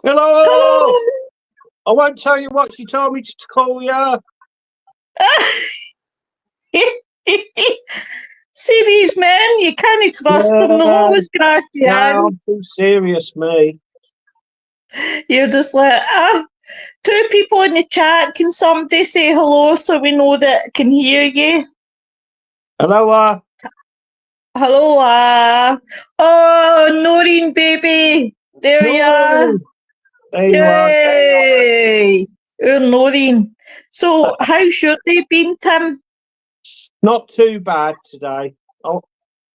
Hello! Hello. I won't tell you what she told me to call you. See these men, you can't trust them. They'll Yeah, always graft you no, in. I'm too serious, me. You're just like, two people in the chat. Can somebody say hello so we know that I can hear you? Hello, Hello, oh, Noreen, baby. There you are. Noreen. There you are. Yay. Oh, Noreen. So, how's your day been, Tim? Not too bad today.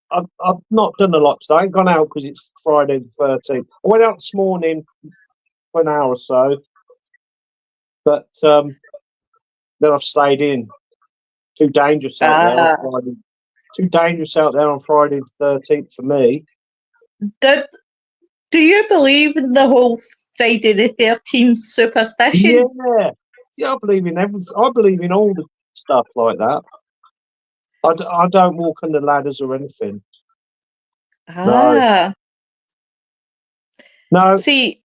I've not done a lot today. I ain't gone out because it's Friday the 13th. I went out this morning for an hour or so, but then I've stayed in. Too dangerous out there on Ah, Friday. Too dangerous out there on Friday the 13th for me. do you believe in the whole Friday the 13th superstition? Yeah, yeah. I believe in everything. I believe in all the stuff like that. I don't walk on the ladders or anything. No, Ah, no. see,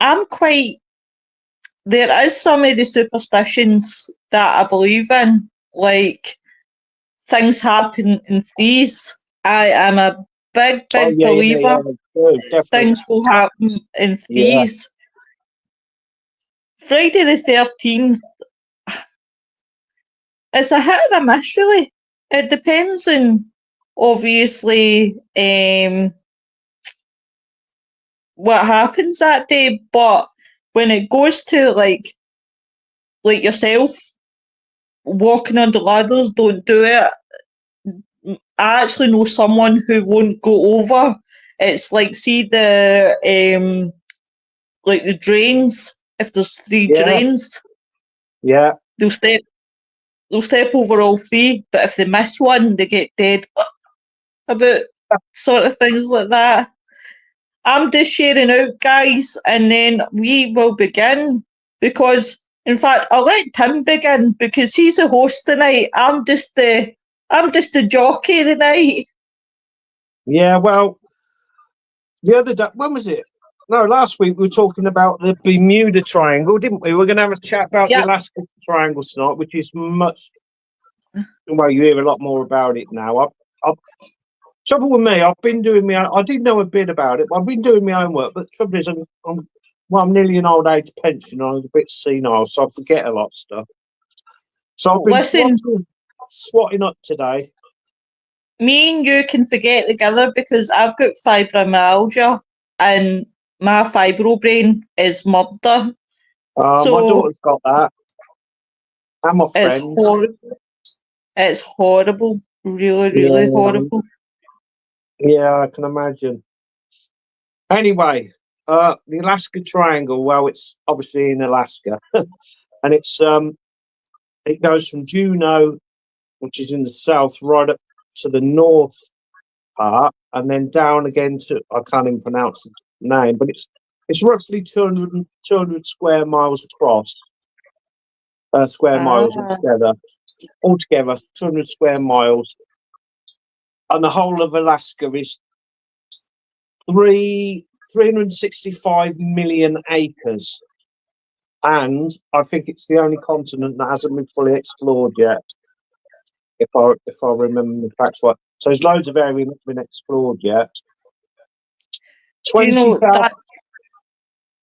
I'm quite. There is some of the superstitions that I believe in, like things happen in threes. I am a big, Oh big yeah, yeah, believer. yeah. True, definitely. Things will happen in Yeah, threes. Friday the 13th, it's a hit and a miss, really. It depends on, obviously, what happens that day, but when it goes to like yourself walking on the ladders, don't do it. I actually know someone who won't go over. It's like, see the like the drains. If there's three yeah, drains, yeah. they'll step they'll step over all three. But if they miss one, they get dead. About sort of things like that. I'm just sharing out, guys, and then we will begin because, in fact, I'll let Tim begin because he's the host tonight. I'm just the jockey tonight. Yeah, well, the other day, when was it? No, last week we were talking about the Bermuda Triangle, didn't we? We're going to have a chat about the Yep. Alaska Triangle tonight, which is much. Well, you hear a lot more about it now. Trouble with me, I've been doing I did know a bit about it, but I've been doing my own work. But the trouble is, I'm nearly an old age pensioner. I'm a bit senile, so I forget a lot of stuff. So I've been Listen, swatting up today. me and you can forget together because I've got fibromyalgia and my fibro brain is murder. My So daughter's got that, and my it's friends. horrible. It's horrible. Really, really Yeah, horrible. yeah, I can imagine. Anyway, the Alaska Triangle. Well, it's obviously in Alaska, and it goes from Juneau, which is in the south, right up to the north part, and then down again to I can't even pronounce the name, but it's roughly 200 square miles across. Square Ah, miles altogether 200 square miles, and the whole of Alaska is 365 million acres, and I think it's the only continent that hasn't been fully explored yet. If I remember the facts right, so there's loads of area not been explored yet. do you know 20,000. that?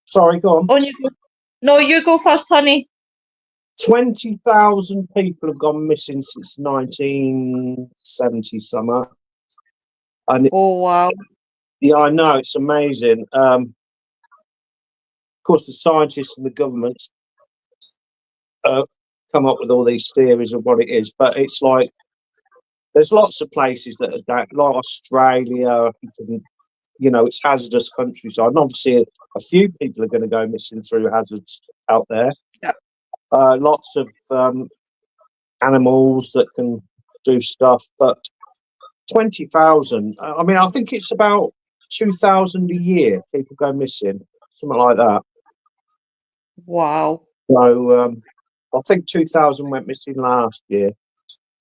Sorry, go on. On you go. No, you go first, honey. 20,000 people have gone missing since 1970 summer. And Oh wow. yeah, I know, it's amazing. Of course, the scientists and the governments come up with all these theories of what it is, but it's like there's lots of places that are that, like Australia, it's hazardous countryside. And obviously, a few people are going to go missing through hazards out there. Yep. Lots of animals that can do stuff, but 20,000. I mean, I think it's about 2,000 a year. People go missing, something like that. Wow. So I think 2,000 went missing last year.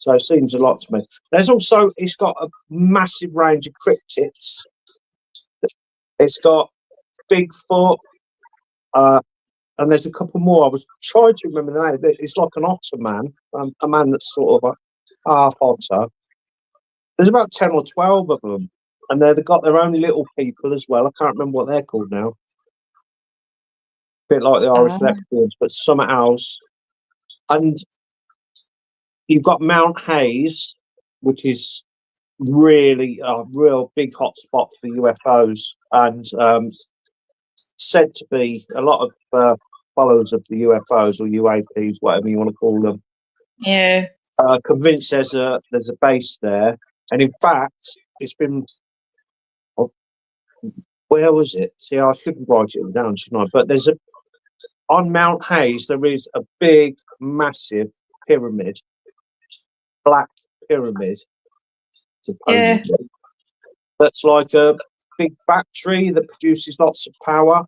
So it seems a lot to me. There's also it's got a massive range of cryptids. It's got Bigfoot, and there's a couple more. I was trying to remember the name. It's like an otter man, a man that's sort of a half otter. There's about 10 or 12 of them, and they've got their own little people as well. I can't remember what they're called now. Bit like the Irish leprechauns, but something else. And you've got Mount Hayes, which is really a real big hotspot for UFOs, and said to be a lot of followers of the UFOs or UAPs, whatever you want to call them. Yeah. Convinced there's a base there, and in fact, it's been. Where was it? See, I shouldn't write it down, shouldn't I? But there's on Mount Hayes, there is a big, massive pyramid, black pyramid, supposedly. Yeah. That's like a big battery that produces lots of power.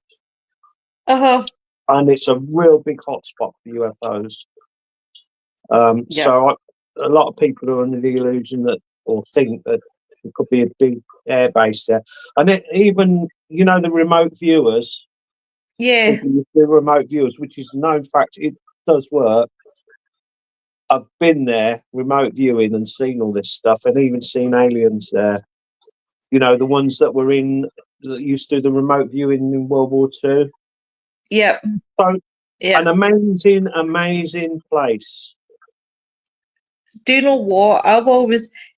And it's a real big hotspot for UFOs. So a lot of people are under the illusion that, or think that there could be a big air base there. And even, the remote viewers. Yeah. The remote viewers, which is a known fact, it does work. I've been there, remote viewing, and seen all this stuff, and even seen aliens there. The ones that used to do the remote viewing in World War II. Yep. So, an amazing, amazing place. Do you know what?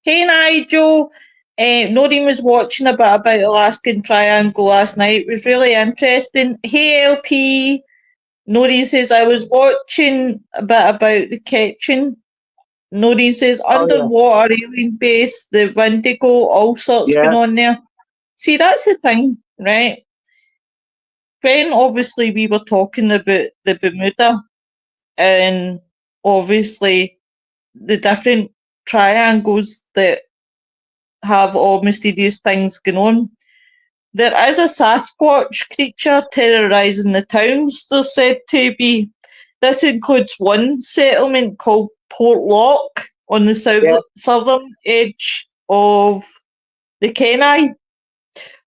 Hey Nigel, Noreen was watching a bit about Alaskan Triangle last night. It was really interesting. Hey LP, Noreen says, I was watching a bit about the Ketching. Noreen says, underwater alien base, the Wendigo, all sorts going on there. See, that's the thing, right? When obviously we were talking about the Bermuda, and obviously the different triangles that have all mysterious things going on. There is a Sasquatch creature terrorising the towns, they're said to be. This includes one settlement called Port Lock on the southern edge of the Kenai,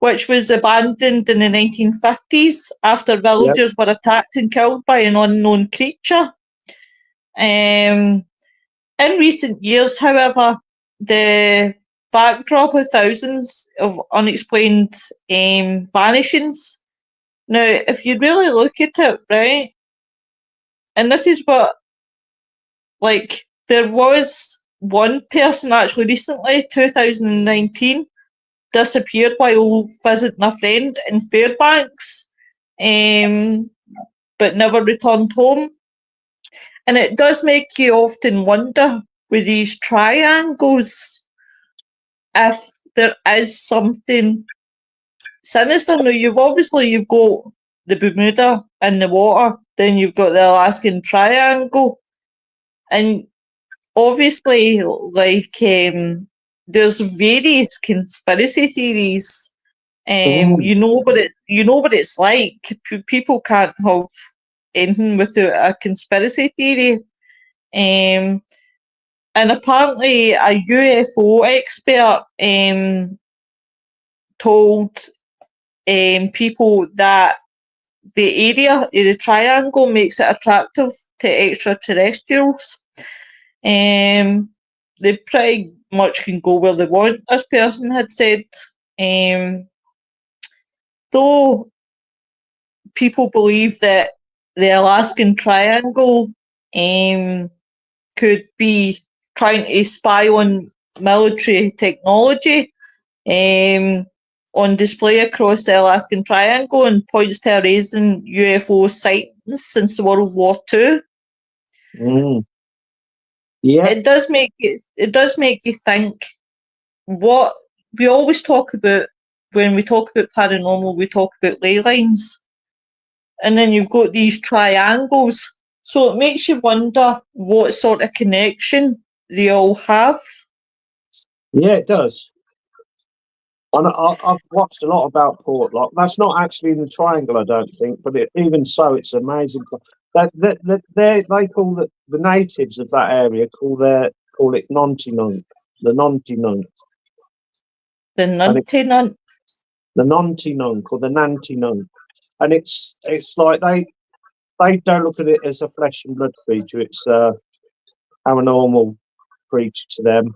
which was abandoned in the 1950s after villagers were attacked and killed by an unknown creature. In recent years, however, the backdrop of thousands of unexplained vanishings. Now, if you really look at it, right, and this is what, there was one person actually recently, 2019, disappeared while visiting a friend in Fairbanks, but never returned home. And it does make you often wonder with these triangles if there is something sinister. Now, you've got the Bermuda in the water, then you've got the Alaskan Triangle, and obviously, there's various conspiracy theories. You know what it's like. People can't have anything without a conspiracy theory. And apparently, a UFO expert told people that the area of the triangle makes it attractive to extraterrestrials. They pretty much can go where they want, this person had said. Though people believe that the Alaskan Triangle could be trying to spy on military technology on display across the Alaskan Triangle, and points to a rise in UFO sightings since World War II. Yeah. It does make you think. What we always talk about when we talk about paranormal, we talk about ley lines, and then you've got these triangles. So it makes you wonder what sort of connection they all have. Yeah, it does. And I've watched a lot about Port Lock. That's not actually in the triangle, I don't think, but even so, it's amazing. They call the natives of that area call it Nontinunk, the Nontinunk. The Nontinunk. The Nontinunk or the Nantinunk. and it's like they don't look at it as a flesh and blood creature. It's paranormal creature to them.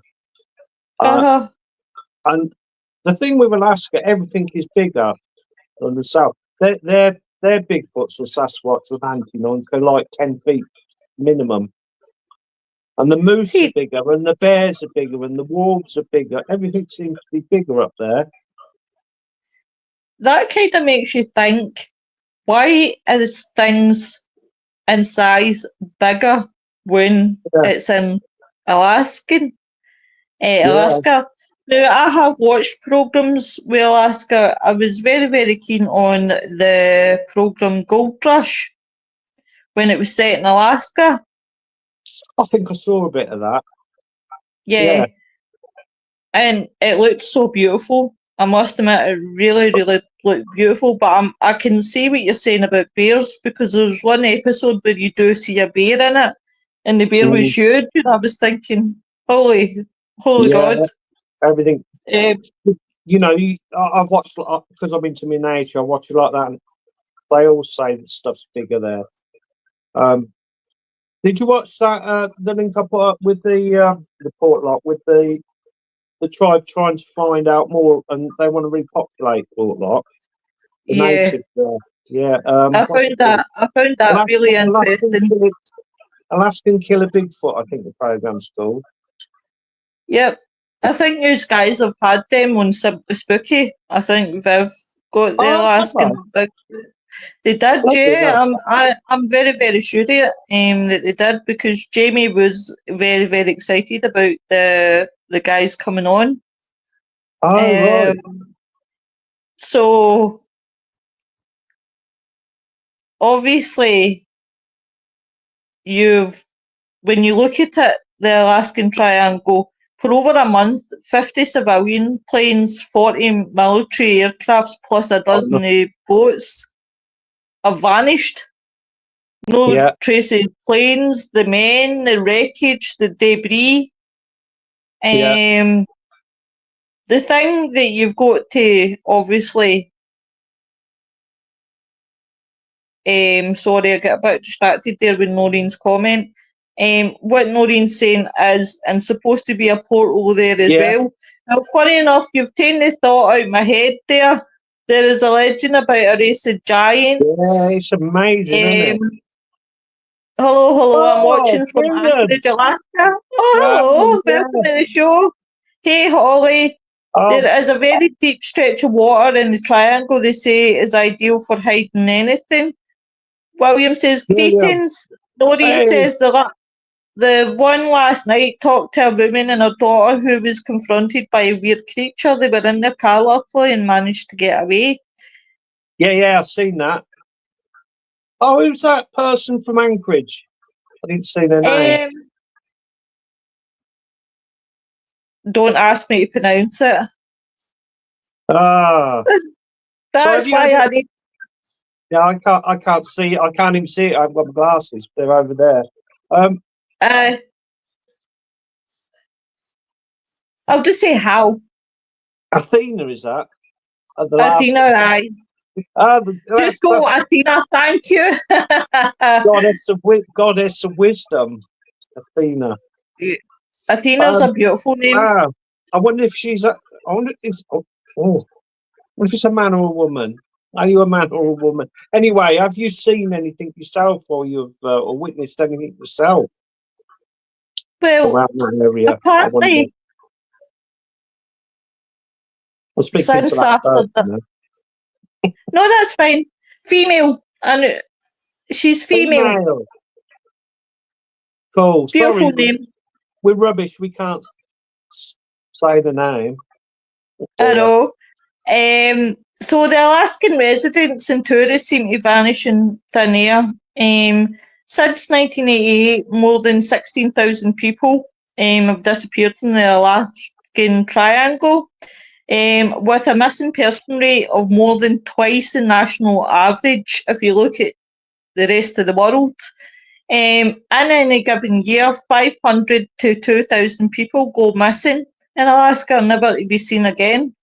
Uh-huh. And the thing with Alaska, everything is bigger than the south. Their Bigfoots or Sasquatch with antelope are like 10 feet minimum. And the moose are See, bigger, and the bears are bigger, and the wolves are bigger. Everything seems to be bigger up there. that kind of makes you think, why is things in size bigger when Yeah, it's in Alaskan? yeah. Alaska. Now, I have watched programs with Alaska. I was very, very keen on the program Gold Rush when it was set in Alaska. I think I saw a bit of that. Yeah, Yeah. and it looked so beautiful. I must admit, it really, really looked beautiful. But I can see what you're saying about bears, because there's one episode where you do see a bear in it, and the bear was Mm, huge, and I was thinking, holy yeah, God. everything. Um, I've watched, because I'm into my nature, I watch it like that, and they all say that stuff's bigger there. Did you watch that, the link I put up with the port lock, with the tribe trying to find out more, and they want to repopulate Port Lock, the yeah, natives there. Yeah, I what's found it called? that I found that really interesting. Alaskan Killer Bigfoot, I think the program's called. Yep. I think those guys have had them on Simply Spooky. I think they've got the Oh, Alaskan Big. They did, lovely yeah. that. I'm very, very sure of it, that they did, because Jamie was very, very excited about the guys coming on. Oh, right. So obviously you've when you look at it, the Alaskan Triangle, for over a month, 50 civilian planes, 40 military aircrafts, plus a Oh, no. dozen boats have vanished. No Yeah, trace of planes, the men, the wreckage, the debris. yeah, Um, the thing that you've got to obviously, sorry, I got a bit distracted there with Noreen's comment. What Noreen's saying is, and supposed to be a portal there as yeah, well. Now, funny enough, you've taken the thought out of my head there. There is a legend about a race of yeah. giants. It's amazing, isn't it? Um, hello, I'm Oh, watching from brilliant. Anchorage, Alaska. Yeah, Oh, hello, welcome yeah. to the show. Hey, Holly. Oh, There is a very deep stretch of water in the triangle they say is ideal for hiding anything. William says, brilliant. greetings. Noreen Hey, says the one last night talked to a woman and her daughter who was confronted by a weird creature. They were in their car luckily and managed to get away. yeah, I've seen that. Oh, who's that person from Anchorage? I didn't see their name. Um, don't ask me to pronounce it. Ah, so have That's you had why it? I need. Yeah, I can't see. I can't even see it. I've got my glasses. They're over there. Uh, I'll just say how. Athena is that? At the last. Athena, I. Just That's go, Athena, thank you. goddess of wisdom, Athena. Athena's Um, a beautiful name. wow. I wonder if she's. I wonder if it's. What if it's a man or a woman? Are you a man or a woman? Anyway, have you seen anything yourself, or you've or witnessed anything yourself Well, around that area? I wonder. apparently, I'm speaking to since that after person the. now. No, that's fine. Female. And she's female. Female. Cool. Beautiful Sorry, name. we're rubbish. We can't say the name. I know. So the Alaskan residents and tourists seem to vanish in thin air. Since 1988, more than 16,000 people have disappeared in the Alaskan Triangle, with a missing person rate of more than twice the national average if you look at the rest of the world. In any given year, 500 to 2,000 people go missing in Alaska, never to be seen again.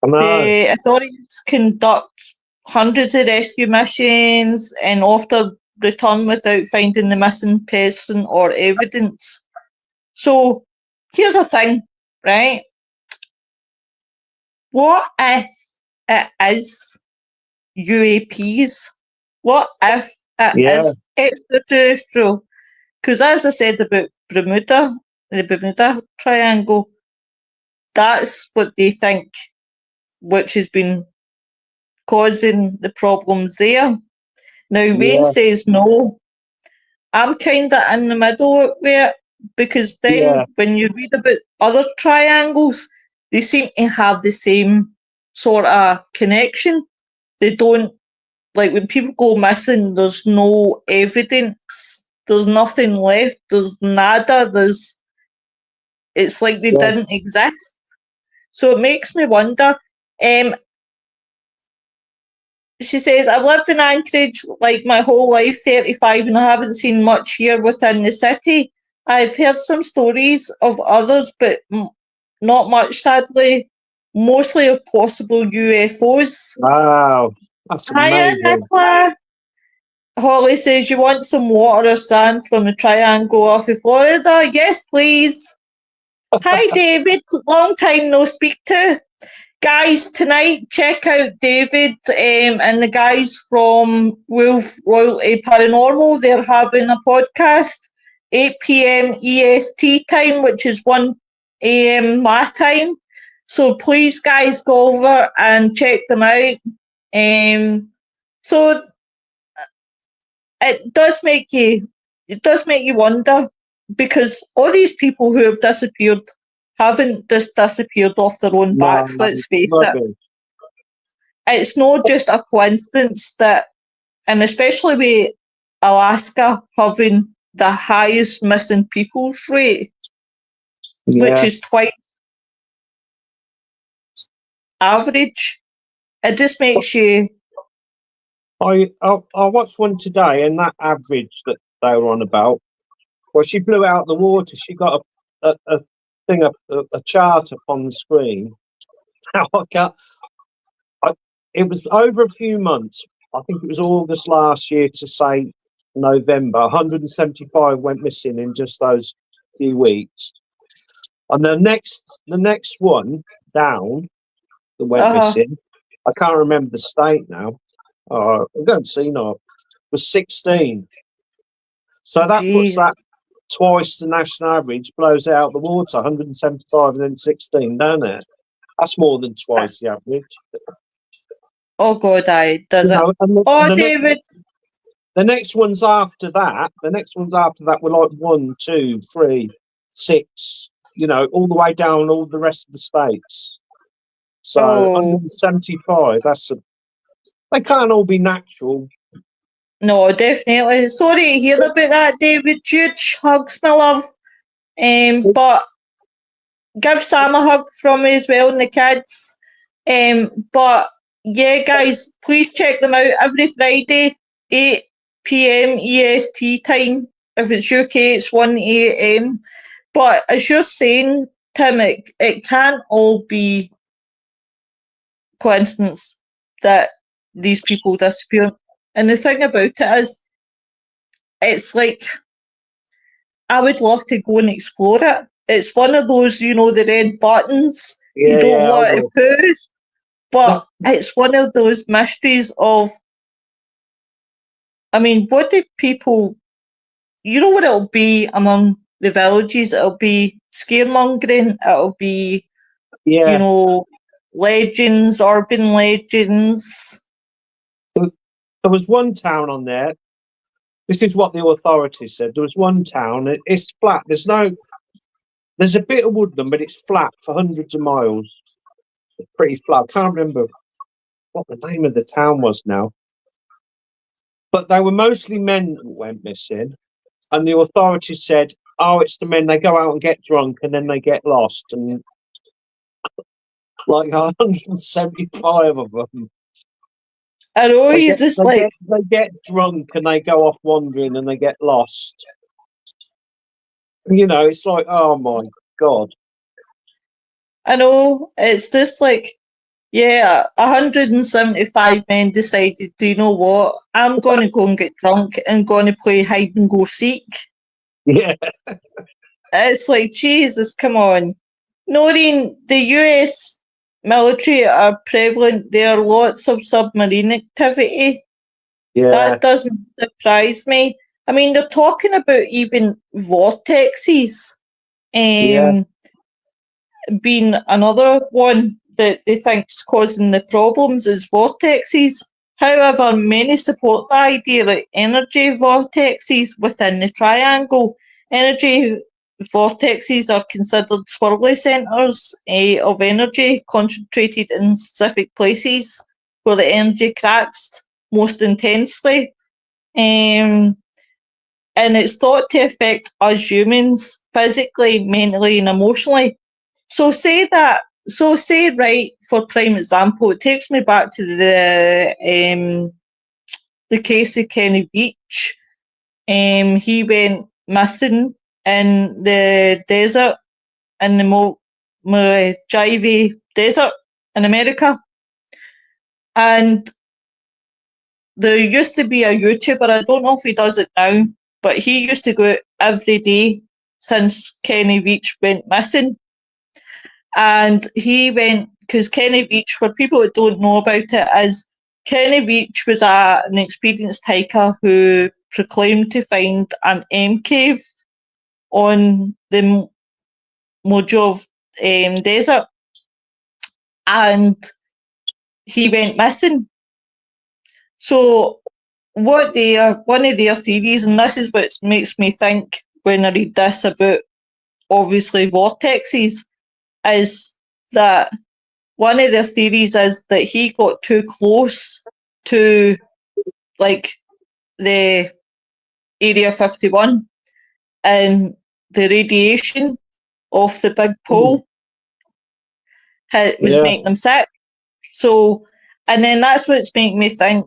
I know. The authorities conduct hundreds of rescue missions and often return without finding the missing person or evidence. So here's a thing, right? What if it is UAPs? What if it Yeah, is extraterrestrial? Because as I said about Bermuda, the Bermuda Triangle, that's what they think, which has been causing the problems there. Now, Wayne yeah, says no. I'm kind of in the middle with it because yeah, then when you read about other triangles, they seem to have the same sort of connection. They don't, like when people go missing, there's no evidence, there's nothing left, there's nada, it's like they yeah. didn't exist. So it makes me wonder. Um, She says, I've lived in Anchorage like my whole life, 35, and I haven't seen much here within the city. I've heard some stories of others, but not much, sadly, mostly of possible UFOs. Wow, that's Hiya, amazing. Nicola. Holly says, you want some water or sand from the triangle off of Florida? Yes, please. Hi, David. Long time no speak to. Guys, tonight check out David and the guys from Wolf Royalty Paranormal. They're having a podcast, 8 p.m. EST time, which is 1 a.m. my time. So please, guys, go over and check them out. So it does make you wonder because all these people who have disappeared haven't just disappeared off their own No, backs. no, Let's face it. rubbish. It's not just a coincidence that, and especially with Alaska having the highest missing peoples rate, which Yeah, is twice average, it just makes you, I watched one today, and that average that they were on about. Well, she blew out the water. She got a thing up a chart up on the screen. Now I got it was over a few months. I think it was August last year to say November. 175 went missing in just those few weeks. And the next one down that went uh, missing, I can't remember the state now. I'm going to see now. Was 16. So that puts geez. that twice the national average, blows out the water, 175 and then 16, don't it? That's more than twice the average. Oh God, does You it? know, and Oh, David. the next ones after that, were like 1, 2, 3, 6, all the way down all the rest of the states. So Oh, 175, they can't all be natural. no, definitely. Sorry to hear about that, David. Huge hugs, my love. But give Sam a hug from me as well and the kids. But yeah, guys, please check them out every Friday, 8 p.m. EST time. If it's UK, it's 1 a.m. But as you're saying, Tim, it can't all be coincidence that these people disappear. And the thing about it is, it's like I would love to go and explore it. It's one of those, the red buttons you Yeah, don't yeah, I want to will. push, but Now, it's one of those mysteries of, I mean, what do people, you know what it'll be among the villages? It'll be scaremongering, it'll be, you yeah, know, legends, urban legends. there was one town on there. This is what the authorities said. There was one town. It's flat. There's a bit of woodland, but it's flat for hundreds of miles. It's pretty flat. I can't remember what the name of the town was now. But they were mostly men that went missing, and the authorities said, "Oh, it's the men. They go out and get drunk, and then they get lost." And like 175 of them, I know they you get just they like, get they get drunk and they go off wandering and they get lost. It's like, oh my god. I know, it's just like, Yeah, 175 men decided, do you know what? I'm going to go and get drunk and going to play hide and go seek. Yeah, It's like, Jesus, come on. Knowing the US military are prevalent, there are lots of submarine activity. yeah, That doesn't surprise me. I mean, they're talking about even vortexes. yeah, Um, being another one that they think's causing the problems is vortexes. However, many support the idea that energy vortexes within the triangle. Energy vortexes are considered swirly centres of energy concentrated in specific places where the energy cracks most intensely. Um, and it's thought to affect us humans physically, mentally, and emotionally. So say right, for prime example, it takes me back to the case of Kenny Beach. He went missing in the desert in the Mojave Desert in America, and there used to be a YouTuber. I don't know if he does it now, but he used to go out every day since Kenny Beach went missing. And he went, because Kenny Beach, for people that don't know about it, is Kenny Beach was an experienced hiker who proclaimed to find an M cave on the Mojave Desert, and he went missing. So one of their theories, and this is what makes me think when I read this about obviously vortexes, is that one of their theories is that he got too close to like the Area 51 and the radiation of the big mm, pole was yeah, making him sick. So, and then that's what's making me think,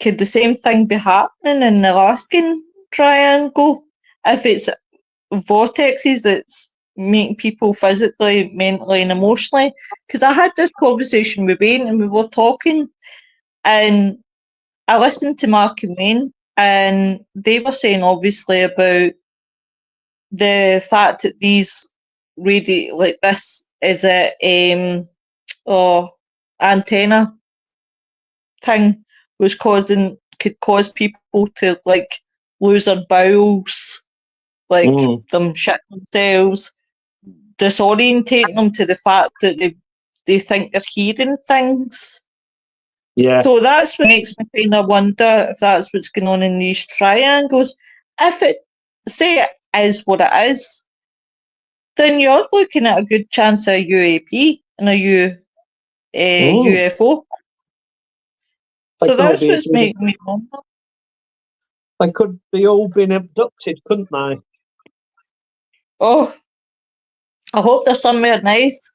could the same thing be happening in the Alaskan Triangle? If it's vortexes that's making people physically, mentally, and emotionally. Because I had this conversation with Wayne and we were talking, and I listened to Mark and Wayne, and they were saying obviously about the fact that these like this is a antenna thing could cause people to like lose their bowels, like mm, them shit themselves, disorientating them to the fact that they think they're hearing things. yeah. So that's what makes me kind of wonder if that's what's going on in these triangles. If it, say it is what it is, then you're looking at a good chance of a UAP and a Mm. UFO. They So could that's be, what's making me wonder. they could be all been abducted, couldn't they? Oh, I hope there's somewhere nice.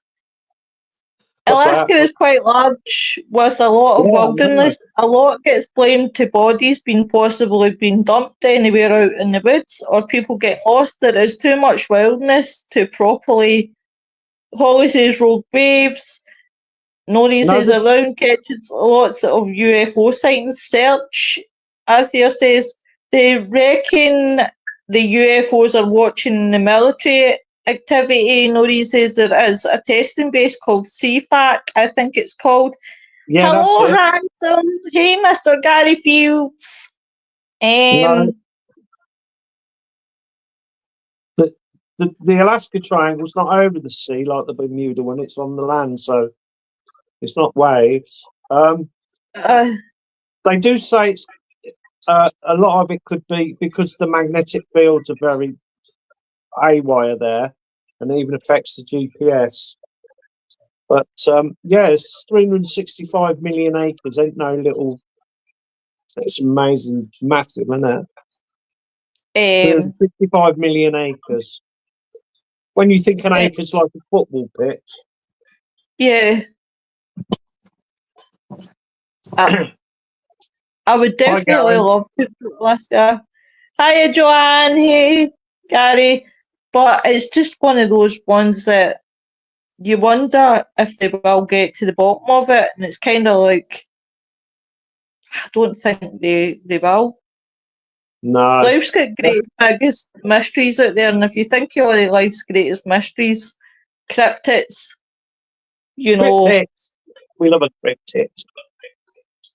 What's that? Alaska is quite large with a lot of Yeah, I know. wilderness. A lot gets blamed to bodies being possibly being dumped anywhere out in the woods or people get lost. There is too much wilderness to properly. Holly says rogue waves. Nori No, says around catches lots of UFO sightings. Search. Athea says they reckon the UFOs are watching the military activity. Nori says there is a testing base called CFAC, I think it's called. yeah, that's Hello, it. handsome. Hey, Mr. Gary Fields. No, Um, the Alaska Triangle's not over the sea like the Bermuda one. It's on the land, so it's not waves. uh, They do say it's a lot of it could be because the magnetic fields are very haywire there, and it even affects the GPS. But yeah, it's 365 million acres. Ain't no little. It's amazing, massive, isn't it? um, 365 million acres. When you think an uh, acre's like a football pitch, yeah, I, I would hi definitely Gary. love to put Alaska. Hiya, Joanne. Hey, Gary. But it's just one of those ones that you wonder if they will get to the bottom of it, and it's kind of like, I don't think they will. No. Life's got great biggest mysteries out there, and if you think of all the life's greatest mysteries, cryptids, you know, Cryptids. We love a cryptid.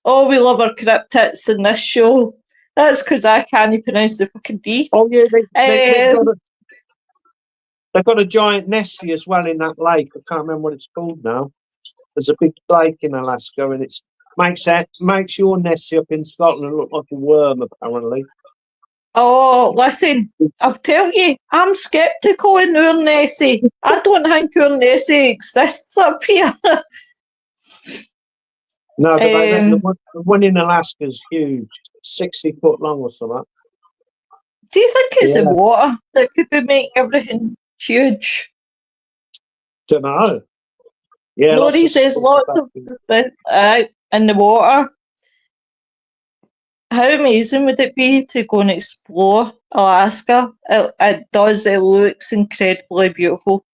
oh, we love our cryptids in this show. That's because I can't pronounce the fucking D. Oh yeah, Um, they've got a giant Nessie as well in that lake. I can't remember what it's called now. There's a big lake in Alaska, and it's makes your Nessie up in Scotland look like a worm, apparently. oh, listen, I'll tell you, I'm sceptical in our Nessie. I don't think our Nessie exists up here. No, but they reckon Um, the one in Alaska is huge, 60 foot long or something. do you think it's the Yeah, water that could be making everything huge? don't know. Yeah, lots Nori of says stuff lots about of in the water. How amazing would it be to go and explore Alaska? It does. It looks incredibly beautiful.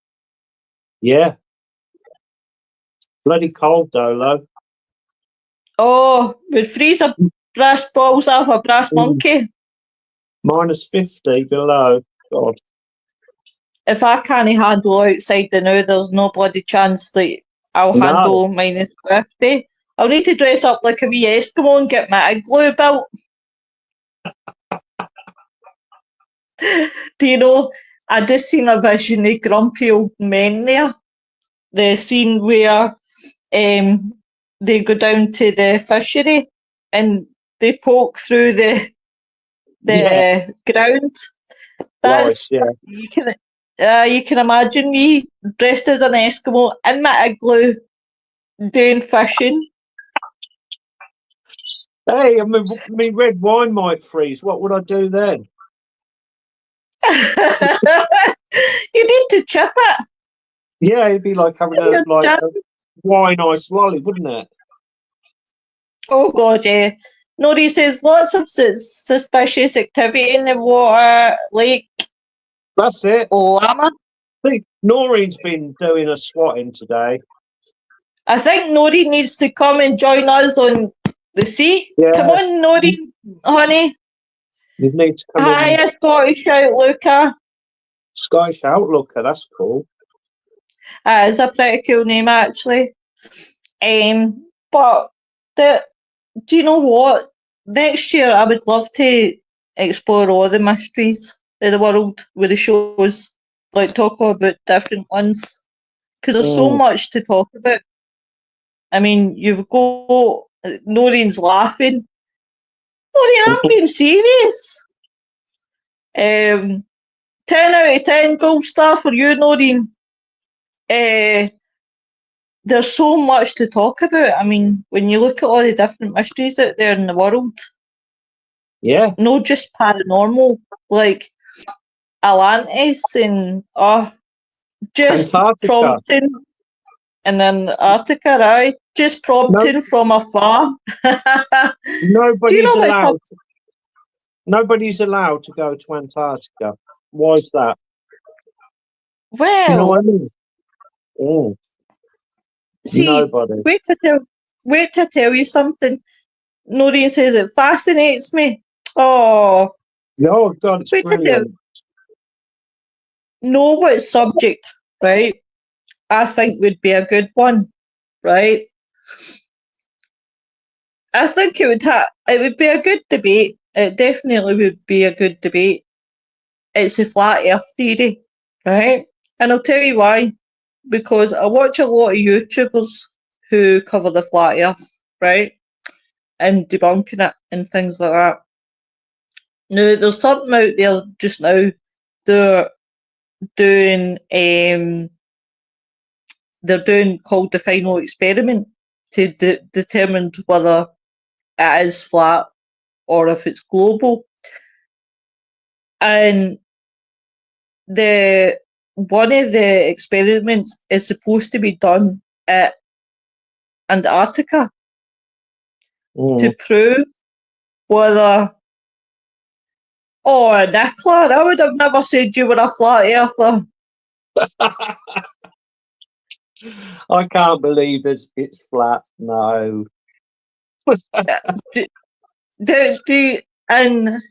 Yeah, bloody cold though, love. Oh, would freeze a brass balls off a brass Mm, monkey. -50 below. God, If I can't handle outside the now, there's no bloody chance that I'll no. handle -50. I'll need to dress up like a wee Eskimo and get my igloo built. Do you know, I just seen a vision of grumpy old men there. The scene where they go down to the fishery and they poke through Yeah, the ground. Lois. That's Yeah. you can imagine me dressed as an Eskimo in my igloo doing fishing. Hey, I mean, red wine might freeze. What would I do then? You need to chip it. Yeah, it'd be like having You're a wine ice lolly, wouldn't it? Oh god, yeah. Nori says lots of suspicious activity in the water, Lake That's it. Lama. See, Noreen's been doing a swatting today. I think Nori needs to come and join us on the seat. Come Yeah, on, Nori, honey. you need to come Hi, in. a Scottish outlooker. Scottish Outlooker, that's cool. It's a pretty cool name, actually. But do you know what? Next year, I would love to explore all the mysteries of the world with the shows, like talk about different ones, because there's so Mm. much to talk about. I mean, you've got Noreen's laughing. Noreen, I'm being serious. 10 out of 10 gold star for you, Noreen. Uh, there's so much to talk about. I mean, when you look at all the different mysteries out there in the world, Yeah, not just paranormal, like Atlantis and just Antarctica. prompting and then Antarctica, right? Just No, prompting from afar. Do you nobody's know what's up? allowed. Nobody's allowed to go to Antarctica. Why is that? Do you know what Well, I mean? Mm. see, Nobody. wait to tell you something. Noreen says it fascinates me. Oh, Oh God, it's wait to tell. brilliant. Know what subject, right? I think would be a good one, right? I think it would be a good debate. It definitely would be a good debate. It's a flat earth theory, right? And I'll tell you why. Because I watch a lot of YouTubers who cover the flat earth, right? And debunking it and things like that. Now there's something out there just now. They're doing they're doing called the final experiment to determine whether it is flat or if it's global. And the one of the experiments is supposed to be done at Antarctica to Mm. prove whether. Oh, Nicola, I would have never said you were a flat earther. I can't believe it's flat. No. do, and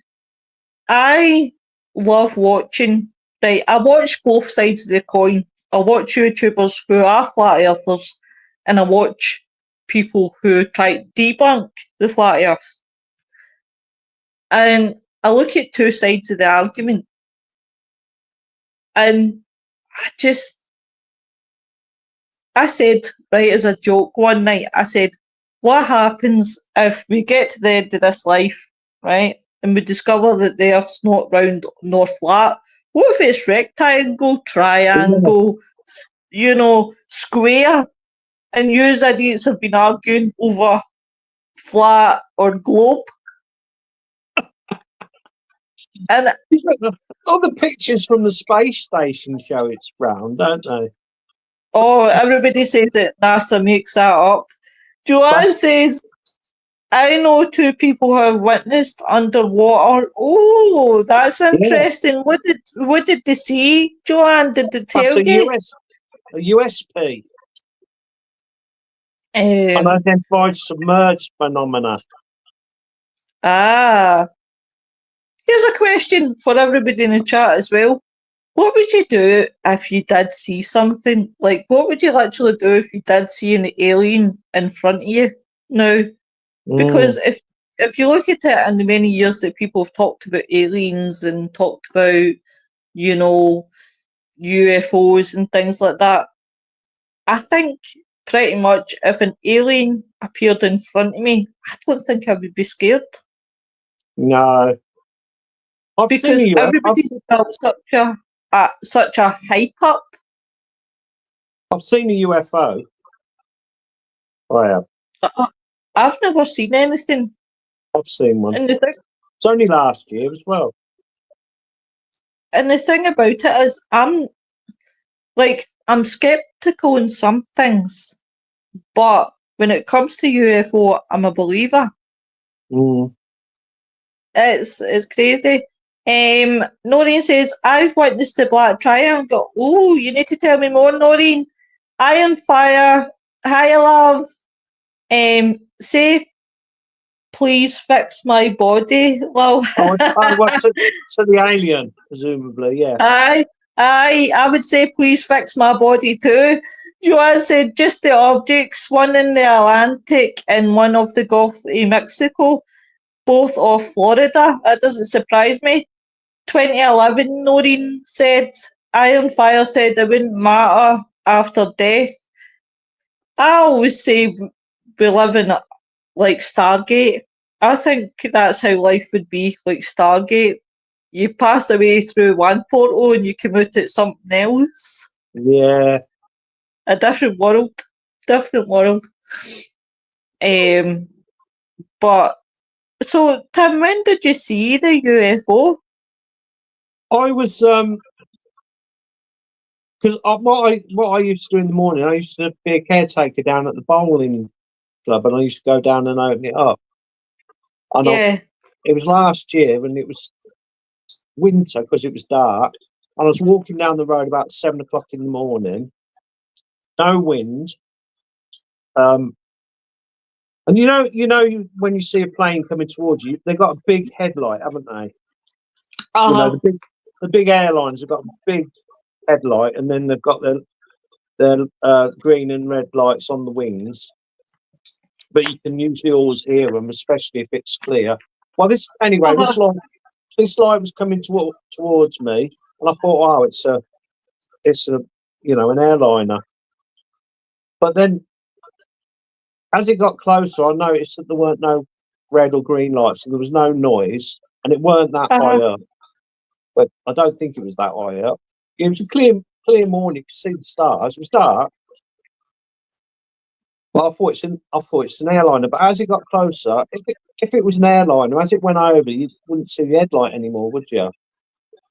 I love watching. Right, I watch both sides of the coin. I watch YouTubers who are flat earthers, and I watch people who try to debunk the flat earth. And I look at two sides of the argument, and I just, I said, right, as a joke one night, I said, what happens if we get to the end of this life, right, and we discover that the Earth's not round nor flat? What if it's rectangle, Yeah. triangle, square? And you idiots have been arguing over flat or globe. And All the pictures from the space station show it's round, don't they? everybody says that NASA makes that up. Joanne That's says, I know two people who have witnessed underwater. Oh, that's yeah. interesting. What did they see, Joanne? Did they That's tell you? A USP, Um, unidentified submerged phenomena. ah, here's a question for everybody in the chat as well. What would you do if you did see something? Like, what would you actually do if you did see an alien in front of you? Now, because Mm, if you look at it in the many years that people have talked about aliens and talked about, you know, UFOs and things like that, I think pretty much if an alien appeared in front of me, I don't think I would be scared no, I've seen a because UFO. everybody's built such a hype up. I've seen a UFO. I have. I- I've never seen anything, I've seen one. and the thing, It's only last year as well. and the thing about it is, I'm skeptical in some things, but when it comes to UFO, I'm a believer. Mm, It's crazy. Noreen says, I've witnessed the Black Triangle. Oh, you need to tell me more, Noreen. Iron Fire, hi love. Say please fix my body. Well, what to the alien, presumably, yeah. I would say please fix my body too. Joanne said just the objects, one in the Atlantic and one off the Gulf of Mexico, both off Florida. That doesn't surprise me. 2011, Noreen said, Iron Fire said it wouldn't matter after death. I always say we live in like Stargate. I think that's how life would be, like Stargate. You pass away through one portal and you come out at something else. Yeah. A different world. Different world. But so Tim, when did you see the UFO? I was because what I used to do in the morning, I used to be a caretaker down at the bowling club, and I used to go down and open it up. And Yeah. it was last year, and it was winter because it was dark. And I was walking down the road about 7 o'clock in the morning, no wind. And when you see a plane coming towards you, they've got a big headlight, haven't they? You know, Uh-huh. the big airlines have got a big headlight, and then they've got their green and red lights on the wings. But you can usually always hear them, especially if it's clear. Well, this Uh-huh. this light was coming towards me, and I thought, oh, it's a an airliner. But then as it got closer, I noticed that there weren't no red or green lights, so there was no noise, and it weren't that high Uh-huh. up. But I don't think it was that high up. It was a clear morning. You could see the stars. It was dark, but I thought it's an airliner. But as it got closer, if it was an airliner, as it went over, you wouldn't see the headlight anymore, would you?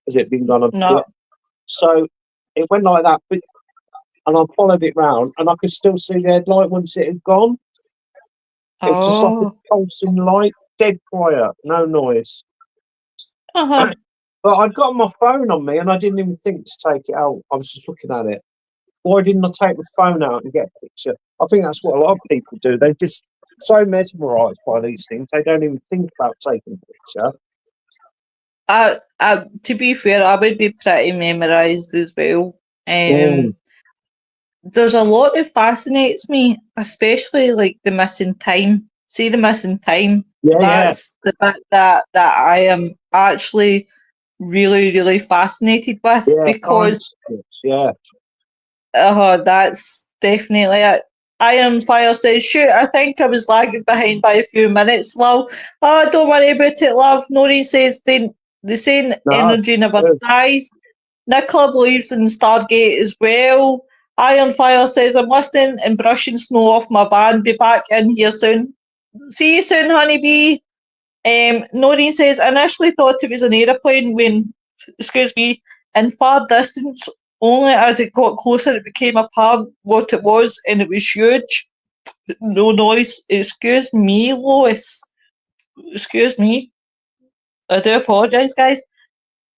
As it been gone a No. bit. So it went like that, and I followed it round, and I could still see the headlight once it had gone. It was just like a Oh. pulsing light, dead quiet, no noise. Uh-huh. But I'd got my phone on me, and I didn't even think to take it out. I was just looking at it. why didn't I take the phone out and get a picture? I think that's what a lot of people do. They're just so mesmerised by these things, they don't even think about taking a picture. To be fair, I would be pretty memorised as well. Mm. There's a lot that fascinates me, especially like the missing time. See the missing time. Yeah, That's the bit that I am actually really, really fascinated with yeah, time because skips, yeah. that's definitely it. Iron Fire says, shoot, I think I was lagging behind by a few minutes, lol. Oh, don't worry about it, love. Noreen says the same No, energy never good. dies. Nicola believes in Stargate as well. Iron Fire says, I'm listening and brushing snow off my van. Be back in here soon. See you soon, honeybee. Noreen says, I initially thought it was an aeroplane when, excuse me, in far distance. Only as it got closer, it became apparent what it was, and it was huge. No noise. Excuse me, Lois. Excuse me. I do apologise, guys.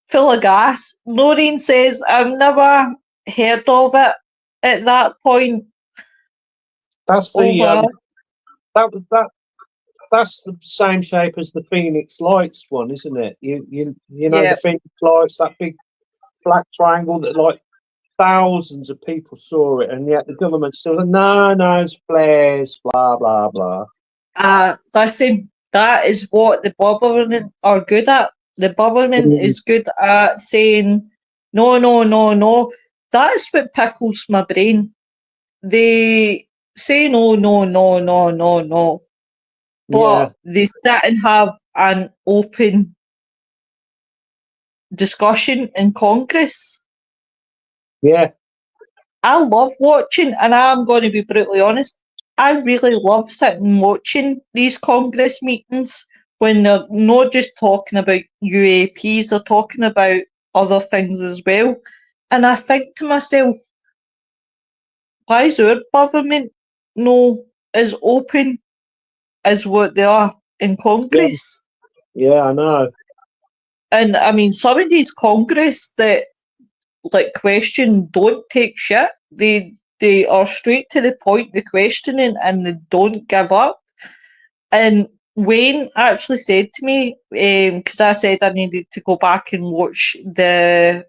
Full of gas. Noreen says, I've never heard of it at that point. That's Oh, the wow. that that's the same shape as the Phoenix Lights one, isn't it? You know the Yeah. Phoenix Lights, that big black triangle that like thousands of people saw it, and yet the government still said, no, it's flares, blah blah blah. Listen, that is what the government are good at. The government Mm. is good at saying, no, no, no, no. That's what pickles my brain. They say no, no, no, no, no, no. Yeah, But they sit and have an open discussion in Congress. yeah, I love watching, and I'm going to be brutally honest, I really love sitting and watching these Congress meetings when they're not just talking about UAPs, they're talking about other things as well. And I think to myself, why is our government no as open as what they are in yeah, Congress? yeah. I know. And I mean, some of these Congress that like question don't take shit. They are straight to the point with questioning and they don't give up. And Wayne actually said to me, because I said I needed to go back and watch the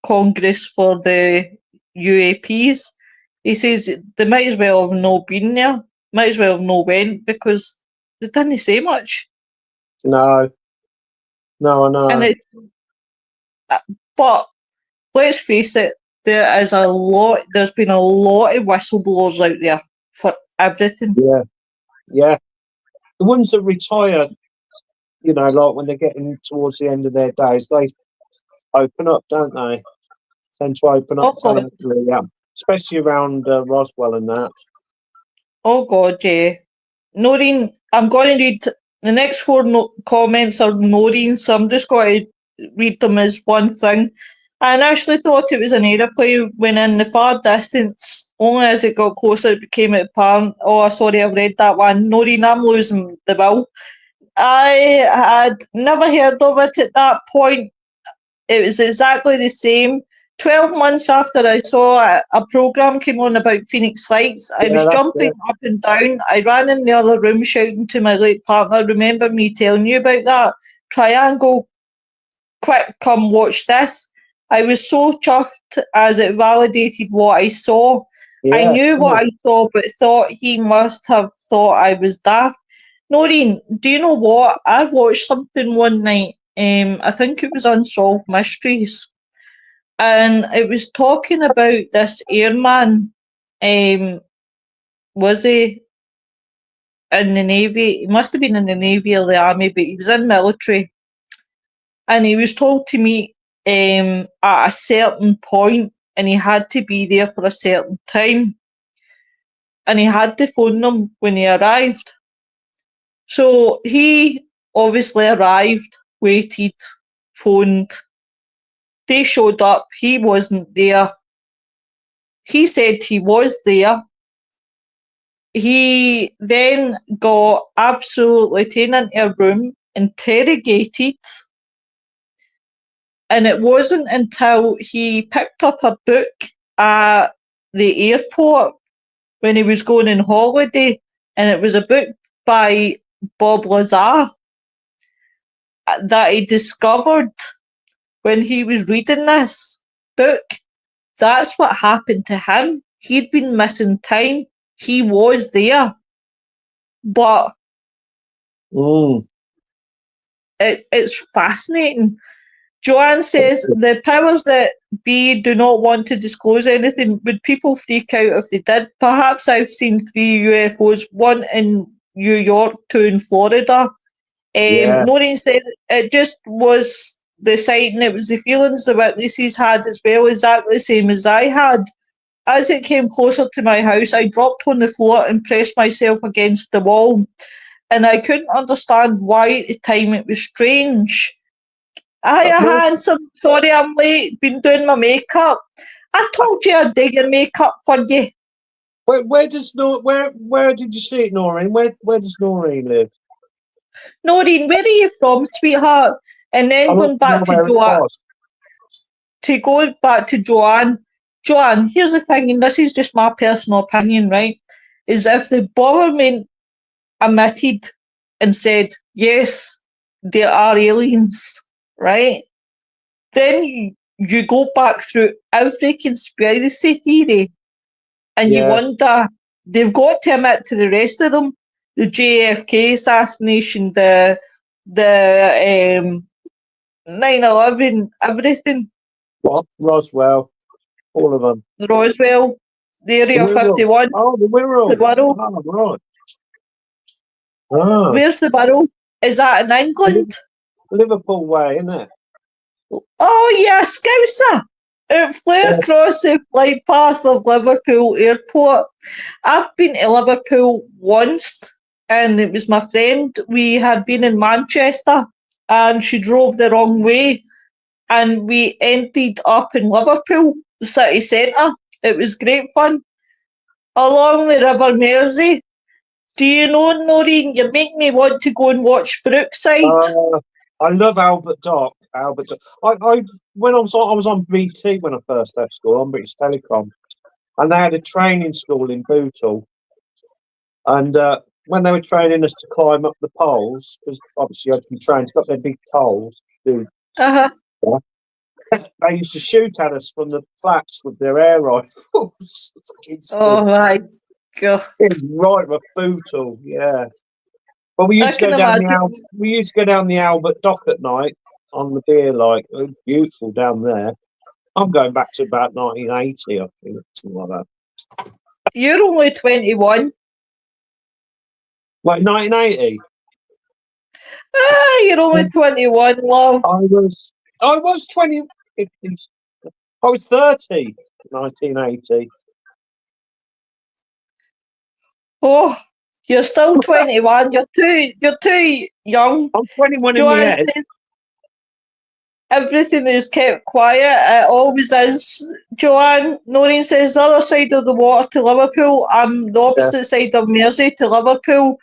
Congress for the UAPs. He says they might as well have no been there, might as well have no went because they didn't say much. No, no, I And know. it, but let's face it, there's been a lot of whistleblowers out there for everything. Yeah, yeah. The ones that retire, like when they're getting towards the end of their days, they open up, don't they? Tend to open up Oh God, totally, yeah. Especially around Roswell and that. oh God, yeah. Noreen, I'm going to read the next four comments are Noreen, so I'm just going to read them as one thing. I initially thought it was an aeroplane when in the far distance, only as it got closer it became apparent. Oh, sorry, I've read that one. Noreen, I'm losing the bill. I had never heard of it at that point. It was exactly the same. 12 months after I saw a programme came on about Phoenix Lights, I Yeah, was that's jumping it. up and down. I ran in the other room shouting to my late partner, remember me telling you about that? Triangle, quick, come watch this. I was so chuffed as it validated what I saw. I Yeah, knew what good. I saw, but thought he must have thought I was daft. Noreen, do you know what? I watched something one night. I think it was Unsolved Mysteries, and it was talking about this airman. Um, was he in the navy? He must have been in the navy or the army, but he was in military, and he was told to meet at a certain point, and he had to be there for a certain time, and he had to phone them when he arrived. So he obviously arrived, waited, phoned. They showed up. He wasn't there. He said he was there. He then got absolutely taken into a room, interrogated, and it wasn't until he picked up a book at the airport when he was going on holiday, and it was a book by Bob Lazar that he discovered when he was reading this book. That's what happened to him. He'd been missing time. He was there, but it's fascinating. Joanne says the powers that be do not want to disclose anything. Would people freak out if they did? Perhaps I've seen 3 UFOs, one in New York, 2 in Florida. Yeah. Noreen said it just was the sighting, it was the feelings the witnesses had as well, exactly the same as I had. As it came closer to my house, I dropped on the floor and pressed myself against the wall. And I couldn't understand why at the time. It was strange. Hiya, handsome. Sorry I'm late. Been doing my makeup. I told you I'd do your makeup for you. Where did you see it, Noreen? Where does Noreen live? Noreen, where are you from, sweetheart? And then I want going to know back to where it Joanne. was. To go back to Joanne. Joanne, here's the thing, and this is just my personal opinion, right? Is if the government admitted and said, yes, there are aliens, right? Then you go back through every conspiracy theory and you wonder, they've got to admit to the rest of them, the JFK assassination, the 9/11, everything, What? Roswell. All of them. Roswell, the The Area Wirral. 51, Oh, the the Wirral. Wirral. Oh, right. Ah, Where's the Wirral? Is that in England? Liverpool way, isn't it? Oh, yeah, Scouser. It flew Yeah. across the flight path of Liverpool Airport. I've been to Liverpool once, and it was my friend. We had been in Manchester, and she drove the wrong way, and we ended up in Liverpool city centre. It was great fun. Along the River Mersey. Do you know, Noreen, you make me want to go and watch Brookside. I love Albert Dock. Albert Dock. I when I was on BT when I first left school on British Telecom, and they had a training school in Bootle. And when they were training us to climb up the poles, because obviously you had to be trained to go up their big poles, Uh-huh. they used to shoot at us from the flats with their air rifles. Oh my God. Right with Bootle, yeah. But we I used to can go down imagine. the Albert Dock at night on the beer light. It was beautiful down there. I'm going back to about 1980, I think, something like that. You're only 21. Like 1980. You're only 21, love. I was 20. I was 30 in 1980. Oh, you're still 21. You're too young. I'm 21 in my Joanne head. says everything is kept quiet. It always is. Joanne, Noreen says the other side of the water to Liverpool. I'm the Yeah. opposite side of Mersey to Liverpool.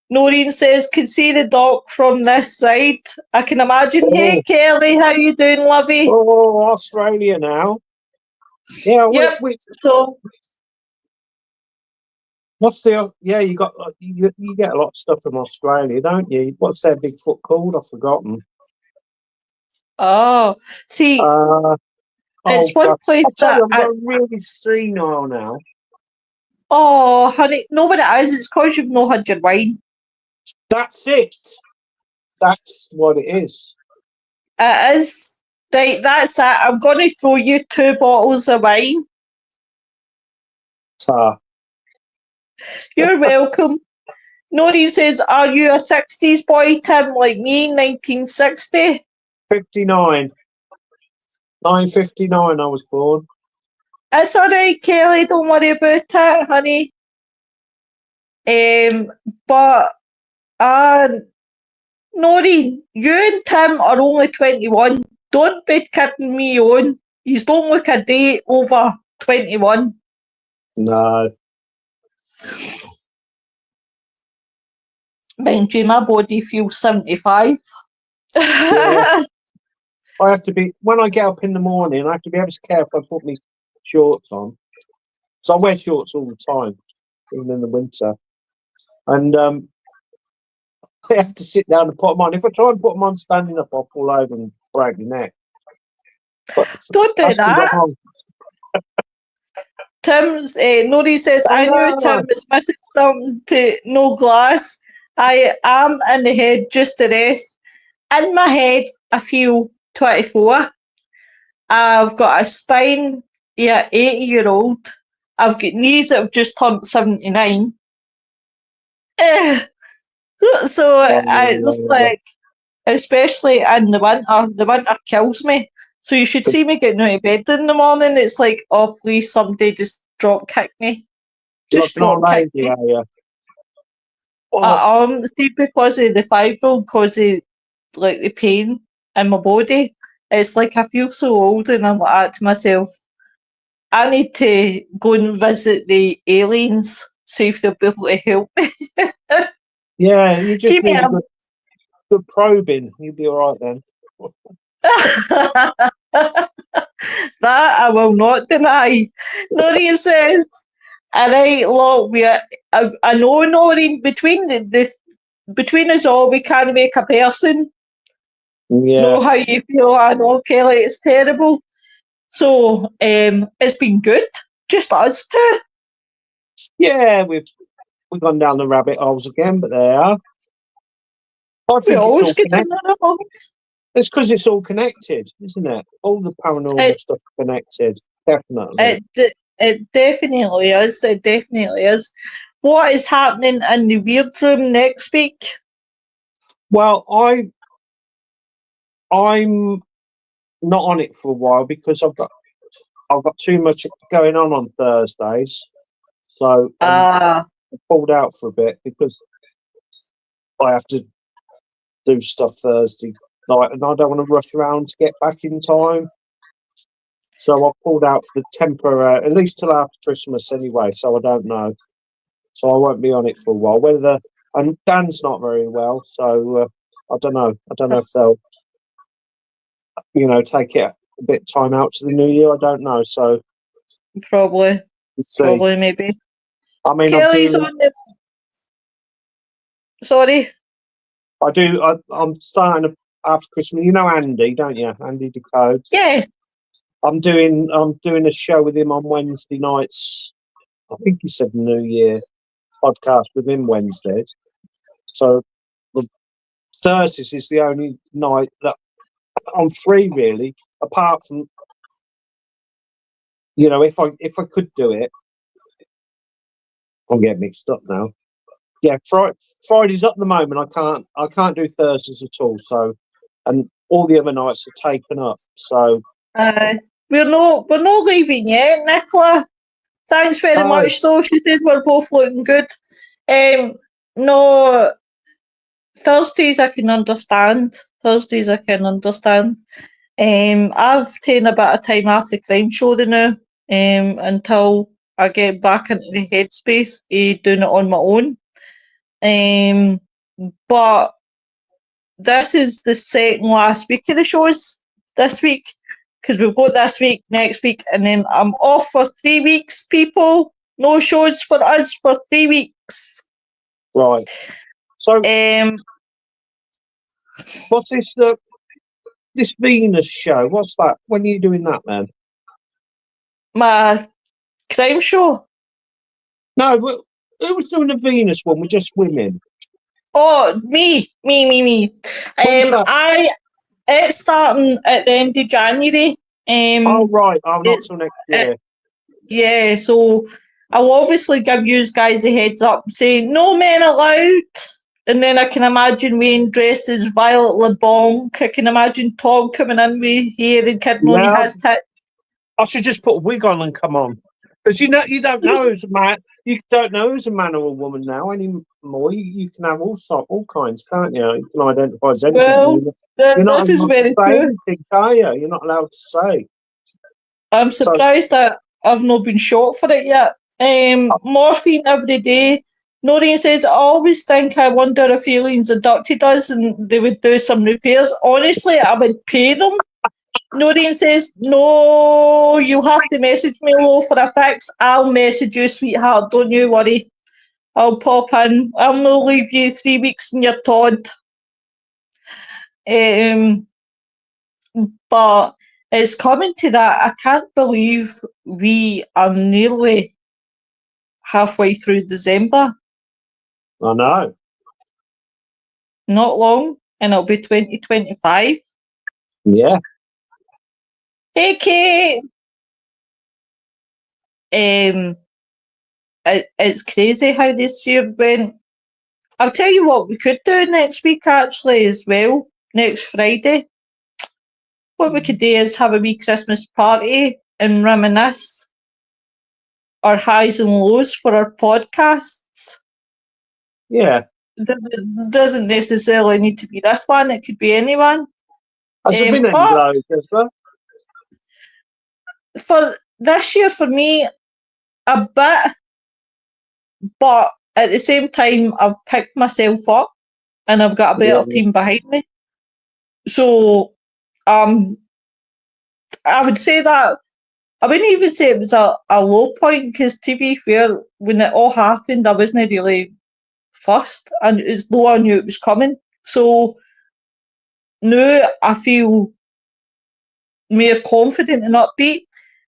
Noreen says, can see the dock from this side. I can imagine. Hey, Oh, Kelly, how you doing, lovey? Australia now. Yeah, Yep. we So, what's the you got you get a lot of stuff from Australia, don't you? What's their Bigfoot called? I've forgotten. see, Oh it's one God! place I tell that you, I'm going really senile now. oh, honey, no, but it is. It's because you've not had your wine. That's it. That's what it is. It is. Right, that's it. I'm going to throw you 2 bottles of wine. Ah, You're welcome. Noreen says, are you a 60s boy, Tim, like me, 1960? 59. 959. I was born. It's all right, Kelly. Don't worry about it, honey. But, Noreen, you and Tim are only 21. Don't be kidding me on. You don't look a day over 21. No. Mind you, my body feels 75. Yeah. I have to be when I get up in the morning. I have to be able to care if I put shorts on. So I wear shorts all the time, even in the winter. And I have to sit down and put them on. If I try and put them on standing up, I'll fall over and break my neck. But Don't do that's because I'm that. on. Tim's, Nori says, I knew Ah, Tim admitted something to no glass. I am in the head, just the rest. In my head, I feel 24. I've got a spine, yeah, 80-year-old. I've got knees that have just turned 79. Eh, so it's like, especially in the winter kills me. So you should see me getting out of bed in the morning. It's like, oh, please, somebody just drop kick me. you're Just like an old drop kick lady, me. are you? Oh, See, because of the fibro, because of like the pain in my body, it's like I feel so old, and I'm like to myself, I need to go and visit the aliens, see if they'll be able to help me. yeah, you just Keep me need a up. good probing. You'll be all right then. That I will not deny. Noreen says, all right, look, I know, Noreen, between us all, we can make a person Yeah, know how you feel. I know, Kelly, it's terrible. So it's been good, just us two. yeah, we've gone down the rabbit holes again, but they are. I We think it's always all get in connected. there. It's because it's all connected, isn't it? All the paranormal It, stuff's connected, definitely. it definitely is. It definitely is. What is happening in the weird room next week? Well, I'm not on it for a while because I've got too much going on Thursdays, so I'm Ah, pulled out for a bit because I have to do stuff Thursday night, and I don't want to rush around to get back in time. So I've pulled out for the temporary, at least till after Christmas anyway. So I don't know. So I won't be on it for a while. And Dan's not very well, so I don't know. I don't know if they'll, take it a bit of time out to the new year. I don't know. So probably, we'll see. maybe. I mean, Kelly's on the. Sorry. I'm starting after Christmas. You know Andy, don't you? Andy Decode. Yeah. I'm doing a show with him on Wednesday nights. I think he said New Year podcast with him Wednesdays. So the Thursdays is the only night that I'm free, really. Apart from, if I could do it, I'm getting mixed up now. Yeah, Fridays at the moment. I can't do Thursdays at all. So, and all the other nights are taken up. So, We're not leaving yet, Nicola. Thanks very oh, much, though. She says we're both looking good. No, Thursdays I can understand. I've taken a bit of time off the crime show now, until I get back into the headspace of doing it on my own. But this is the second last week of the shows this week, because we've got this week, next week, and then I'm off for 3 weeks, people. No shows for us for 3 weeks. right. So, Um, what's this Venus show? What's that? When are you doing that, then? my crime show. No, who was doing the Venus one with just women? Oh, me. When's that? It's starting at the end of January. Oh, right. Oh, not It's till next it, year. yeah. So I'll obviously give you guys a heads up, saying no men allowed. And then I can imagine Wayne dressed as Violet LeBlanc. I can imagine Tom coming in with hair and kidding on Yeah, his tit. I should just put a wig on and come on. Because you don't know who's a man. You don't know who's a man or a woman now anymore. You can have all kinds, can't you? You can identify as anything. Well, You're not this is allowed to very say true. anything, are you? You're not allowed to say. I'm So, surprised that I've not been shot for it yet. Morphine every day. Noreen says, I always think I wonder if aliens abducted us and they would do some repairs. Honestly, I would pay them. Noreen says, no, you have to message me, Lo, for a fix. I'll message you, sweetheart. Don't you worry. I'll pop in. I'll not leave you 3 weeks in your Todd. But it's coming to that. I can't believe we are nearly halfway through December. I know. Not long, and it'll be 2025. Yeah. Hey, Kate. It's crazy how this year went. I'll tell you what we could do next week, actually, as well. Next Friday. What we could do is have a wee Christmas party and reminisce our highs and lows for our podcasts. Yeah. Doesn't necessarily need to be this one, it could be anyone. Has there been any lows, has there? For this year, for me, a bit, but at the same time, I've picked myself up and I've got a better team behind me. So, I would say that I wouldn't even say it was a low point because, to be fair, when it all happened, I wasn't really fussed, and as though I knew it was coming. So now I feel more confident and upbeat.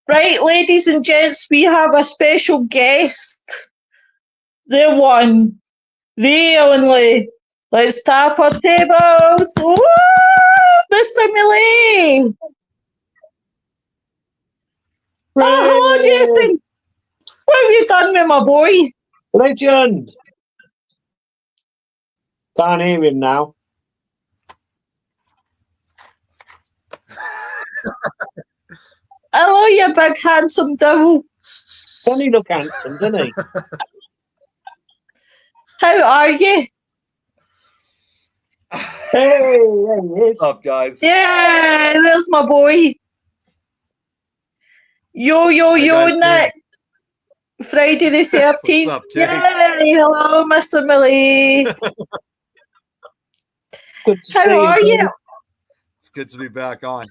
Right, ladies and gents, we have a special guest. The one, the only. Let's tap our tables. Woo! Mr. Millie. Oh, hello, Jason. What have you done with my boy? Legend. Can't hear him now. Hello, you big handsome devil. Doesn't he look handsome, doesn't he? How are you? Hey, there he is. What's up, guys? Yeah, there's my boy. Yo, Nick. Friday the 13th. What's up, Kate? Yay, hello, Mr. Millie. Good to see How are you? It's good to be back on.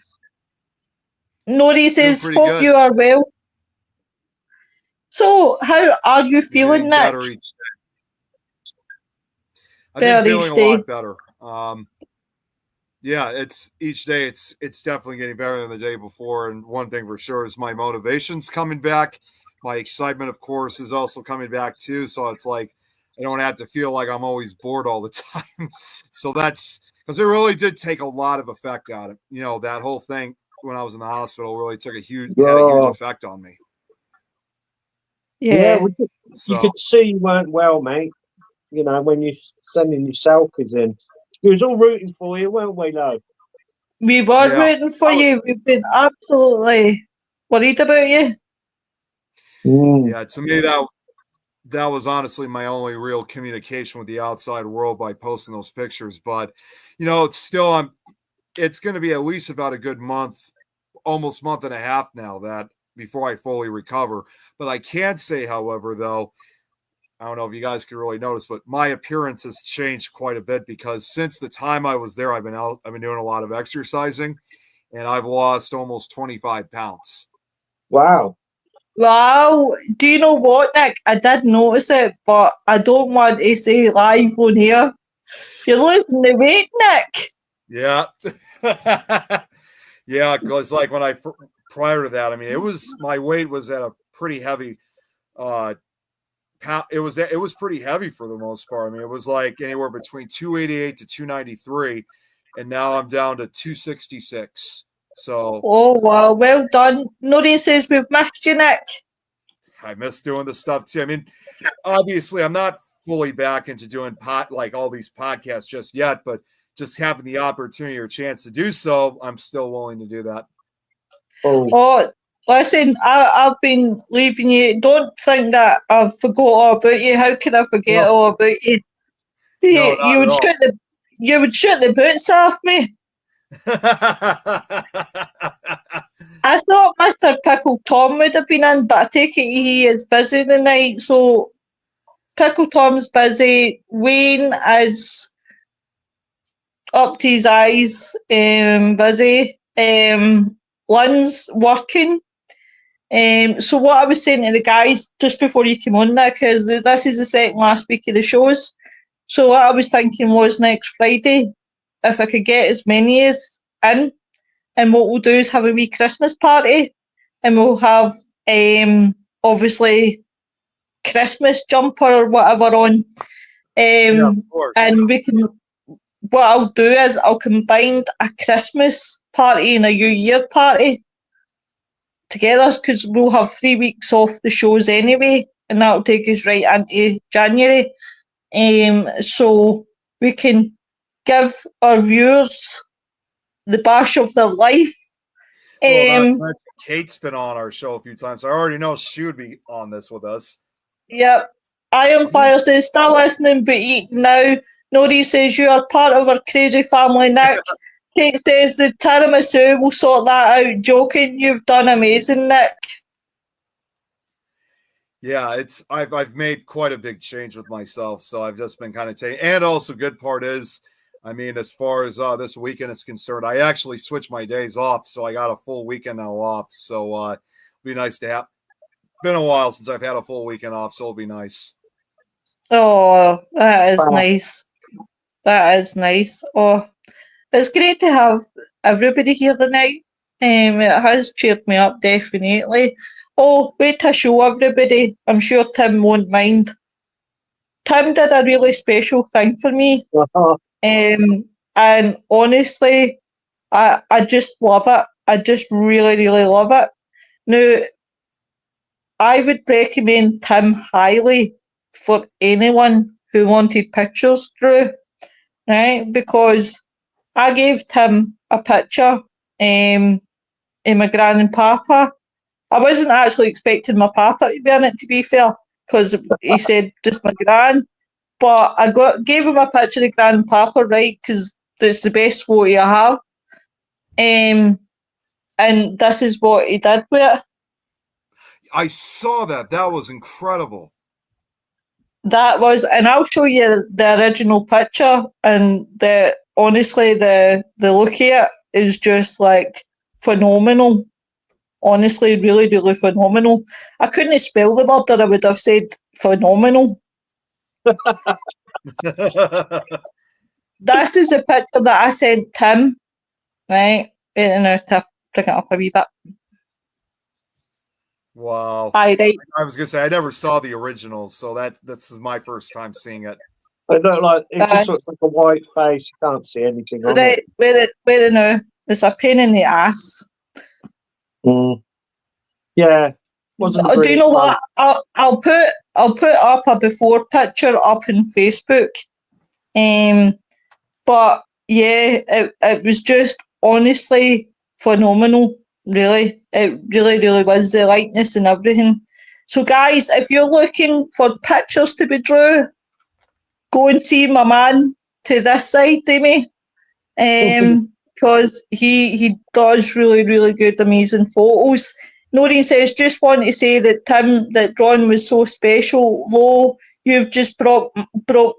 Nori says, pretty hope good. you are well. So, how are you feeling, Getting Nick? better each day. I've been feeling a lot better. Yeah, it's each day. It's definitely getting better than the day before. And one thing for sure is my motivation's coming back. My excitement, of course, is also coming back too. So it's like I don't have to feel like I'm always bored all the time. So that's because it really did take a lot of effect out of it. That whole thing when I was in the hospital really took had a huge effect on me. Yeah. You could see you weren't well, mate. When you're sending your selfies in. We was all rooting for you, weren't we, though? We were rooting for you. We've been absolutely worried about you. Yeah, to me, that was honestly my only real communication with the outside world by posting those pictures. But, it's still, it's going to be at least about a good month, almost month and a half now that before I fully recover. But I can say, however, though, I don't know if you guys can really notice, but my appearance has changed quite a bit because since the time I was there, I've been doing a lot of exercising, and I've lost almost 25 pounds. Wow. Wow. Do you know what, Nick? I did notice it, but I don't want to say live on here. You're losing the weight, Nick. Yeah. Yeah, because like when prior to that, my weight was at a pretty heavy it was pretty heavy for the most part. It was like anywhere between 288 to 293, and now I'm down to 266. So oh wow, well done. Nobody says we've missed you, Nick. I miss doing this stuff too. Obviously I'm not fully back into doing all these podcasts just yet, but just having the opportunity or chance to do so, I'm still willing to do that. Oh, listen, I've been leaving you. Don't think that I've forgot all about you. How can I forget all about you? No, you would shoot the boots off me. I thought Mr. Pickle Tom would have been in, but I take it he is busy tonight. So Pickle Tom's busy. Wayne is up to his eyes, busy. Lynn's working. So what I was saying to the guys just before you came on, Nick, is that this is the second last week of the shows. So what I was thinking was next Friday, if I could get as many as in, and what we'll do is have a wee Christmas party, and we'll have obviously Christmas jumper or whatever on. Yeah, of course. And we can. What I'll do is I'll combine a Christmas party and a New Year party together because we'll have 3 weeks off the shows anyway, and that'll take us right into January. So we can give our viewers the bash of their life. Well, Kate's been on our show a few times, so I already know she would be on this with us. Yep. Iron Fire says, still listening but eating now. Nori says, you are part of our crazy family, Nick. Kate says, the tiramisu, we'll sort that out. Joking, you've done amazing, Nick. Yeah, I've made quite a big change with myself, so I've just been kind of taking. And also, good part is, I mean, as far as this weekend is concerned, I actually switched my days off, so I got a full weekend now off. So it'd be nice to have. Been a while since I've had a full weekend off, so it'll be nice. Oh, that is nice. That is nice. Oh, it's great to have everybody here tonight. It has cheered me up, definitely. Oh, wait to show everybody. I'm sure Tim won't mind. Tim did a really special thing for me. And honestly, I just love it. I just really, really love it. Now, I would recommend Tim highly for anyone who wanted pictures drew, right? Because I gave Tim a picture of my gran and papa. I wasn't actually expecting my papa to be in it, to be fair, because he said just my gran. But I gave him a picture of gran and papa, right? Because it's the best photo I have. And this is what he did with it. I saw that. That was incredible. That was, and I'll show you the original picture. And honestly, the look of it is just like phenomenal. Honestly, really, really phenomenal. I couldn't spell the word, or I would have said phenomenal. That is a picture that I sent Tim. Right, wait now to bring it up a wee bit. Wow. Right. I was gonna say I never saw the original, so this is my first time seeing it. It looked like it just looks like a white face. You can't see anything on it. Wait now. It's a pain in the ass. Yeah. Do you know what? I'll put up a before picture up on Facebook. But yeah, it was just honestly phenomenal. Really, it really, really was, the likeness and everything. So, guys, if you're looking for pictures to be drew, go and see my man to this side, Damie, because he does really, really good, amazing photos. Noreen says, just want to say that Tim, that drawing was so special. Lo, you've just broke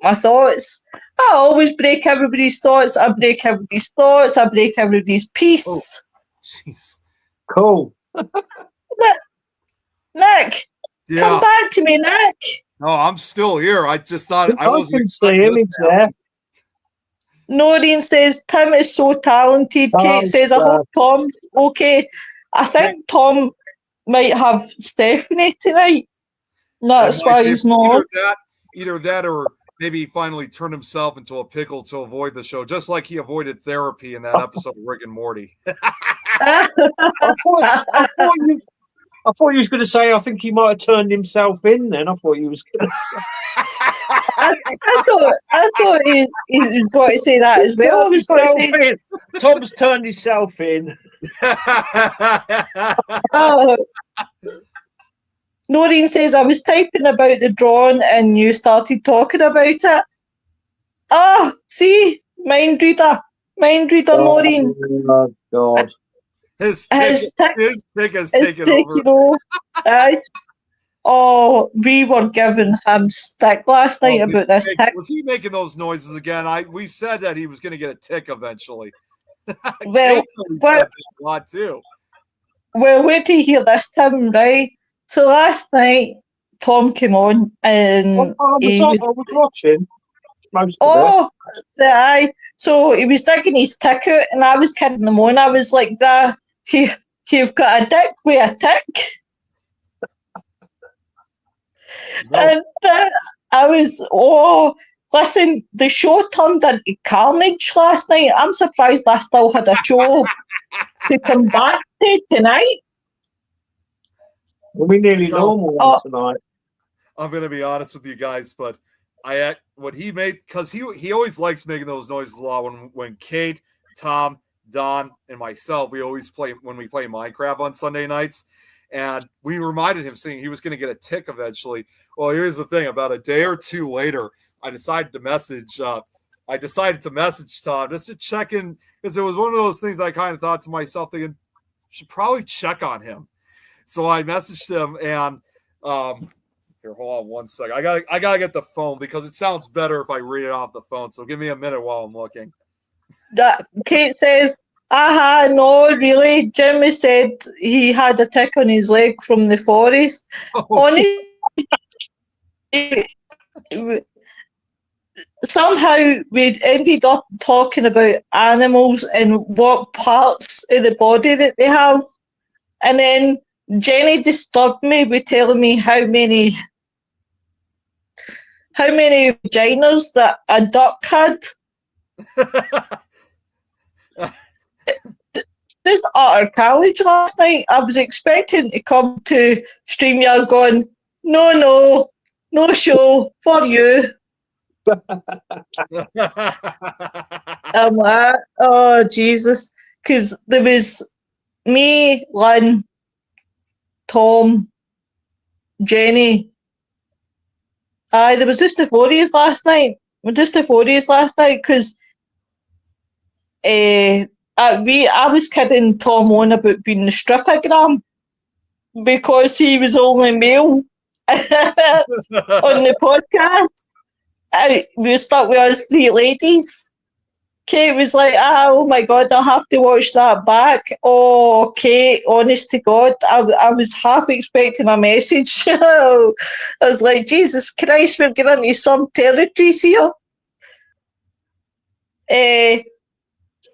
my thoughts. I always break everybody's thoughts. I break everybody's thoughts. I break everybody's peace. Jeez. Cool. Nick, come back to me, Nick. No, I'm still here. I just thought I wasn't seeing him there. Noreen says Tim is so talented. Kate says, I hope Tom's okay. I think Tom might have Stephanie tonight. That's why he's not. Either that or maybe he finally turned himself into a pickle to avoid the show, just like he avoided therapy in that episode of Rick and Morty. I thought you was going to say, I think he might have turned himself in then. I thought you was going to say. I thought he was going to say that as well. I was going to say, Tom's turned himself in. Noreen says, I was typing about the drawing and you started talking about it. See? Mind reader, Noreen. Oh, God. His tick has taken over. Oh, we were giving him stick last night about this tick. Was he making those noises again? We said that he was going to get a tick eventually. Well, a lot too. well, wait till you hear this, Tim, right? So last night, Tom came on and he I was, was watching most of it. oh, the eye. So he was digging his tick out, and I was kidding him on. I was like, you've got a dick with a tick. No. And I was, listen, the show turned into carnage last night. I'm surprised I still had a show to come back to tonight. We nearly normal one tonight. I'm gonna be honest with you guys, but what he made, because he always likes making those noises a lot. When Kate, Tom, Don, and myself, we always play when we play Minecraft on Sunday nights, and we reminded him saying he was going to get a tick eventually. Well, here's the thing: about a day or two later, I decided to message Tom just to check in, because it was one of those things I kind of thought to myself, thinking should probably check on him. So I messaged him, and here, hold on one second. I gotta get the phone because it sounds better if I read it off the phone. So give me a minute while I'm looking. Kate says, aha, no, really. Jimmy said he had a tick on his leg from the forest. Honestly, somehow we ended up talking about animals and what parts of the body that they have. And then Jenny disturbed me with telling me how many vaginas that a duck had. Just utter college last night. I was expecting to come to StreamYard going, no show for you. I'm like, oh, Jesus. Because there was me, Lynn, Tom, Jenny. There was just the 40s last night. Because I was kidding Tom on about being the strippogram because he was only male on the podcast. We were stuck with us three ladies. Kate was like, oh my God, I'll have to watch that back. Oh, Kate, honest to God, I was half expecting a message. I was like, Jesus Christ, we're getting into some territories here.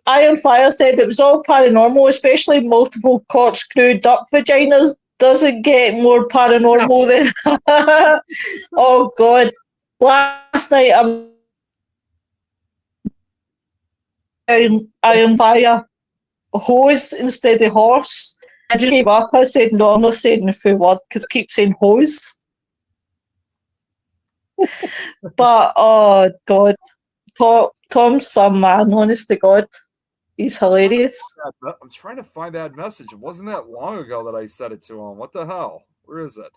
Iron Fire said it was all paranormal, especially multiple corkscrew duck vaginas. Doesn't get more paranormal than oh God. Last night Iron Fire hose instead of horse. I just gave up. I said no, I'm not saying the full word because I keep saying hose. But oh God, Tom's some man, honest to God. He's hilarious. I'm trying to find that message. It wasn't that long ago that I said it to him. What the hell? Where is it?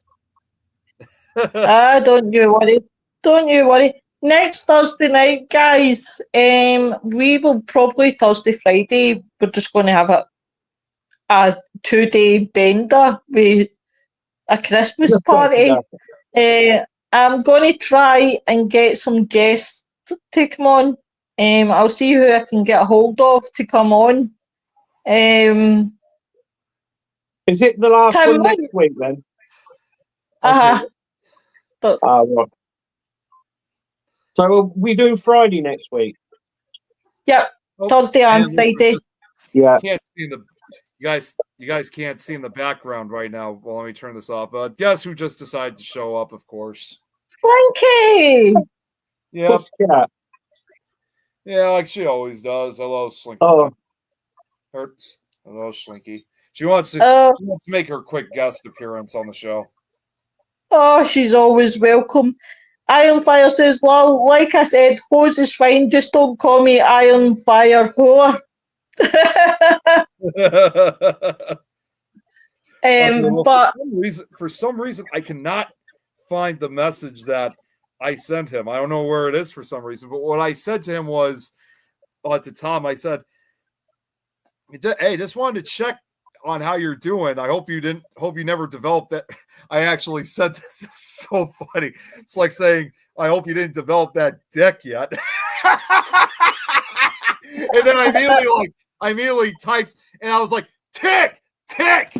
Don't you worry. Don't you worry. Next Thursday night, guys, we will probably Thursday, Friday, we're just going to have a 2-day bender with a Christmas party. I'm going to try and get some guests to come on. I'll see who I can get a hold of to come on. Is it the last one next week then? Uh-huh. Okay. Right. So we do Friday next week? Yep, Thursday and Friday. Yeah. Can't see you guys can't see in the background right now. Well, let me turn this off. But guess who just decided to show up? Of course, Slinky. Yep. Yeah, like she always does. Hello, Slinky. Oh, Hurts. Hello, Slinky. She wants to make her quick guest appearance on the show. Oh, she's always welcome. Iron Fire says, well, like I said, hose is fine. Just don't call me Iron Fire whore. But for some reason, I cannot find the message that I sent him. I don't know where it is for some reason. But what I said to him was, to Tom, I said, hey, just wanted to check on how you're doing. I hope you never developed that. I actually said this. It's so funny. It's like saying, I hope you didn't develop that dick yet. And then I immediately typed, and I was like, tick, Tick.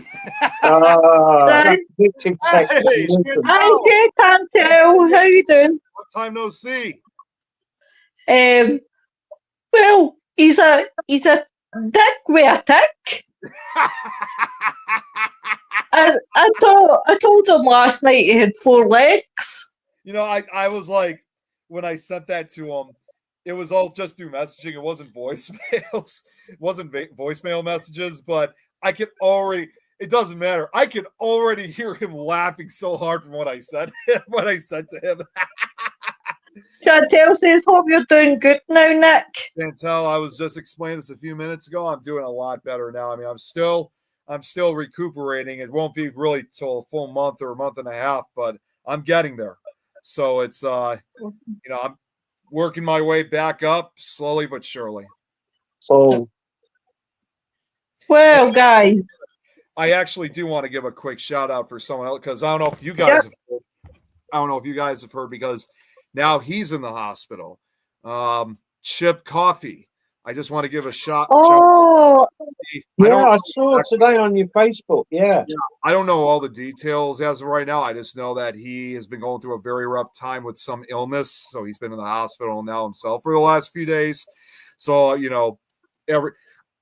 Right. Victim tech. Hey, Hi, Jay Cantel. How you doing? What time no see? Well, he's a dick with a tick. I told him last night he had 4 legs. You know, I was like, when I sent that to him, it was all just through messaging. It wasn't voicemails. It wasn't voicemail messages, but I could already, it doesn't matter. I could already hear him laughing so hard from what I said, what I said to him. Chantel says, hope you're doing good now, Nick. Chantel, I was just explaining this a few minutes ago. I'm doing a lot better now. I mean, I'm still recuperating. It won't be really till a full month or a month and a half, but I'm getting there. So it's I'm working my way back up slowly but surely. Oh, well, guys, I actually do want to give a quick shout out for someone else because I don't know if you guys have heard. I don't know if you guys have heard because now he's in the hospital. Chip Coffee. I just want to give a shout. Oh, I saw it today on your Facebook. Yeah. I don't know all the details as of right now. I just know that he has been going through a very rough time with some illness. So he's been in the hospital now himself for the last few days. So,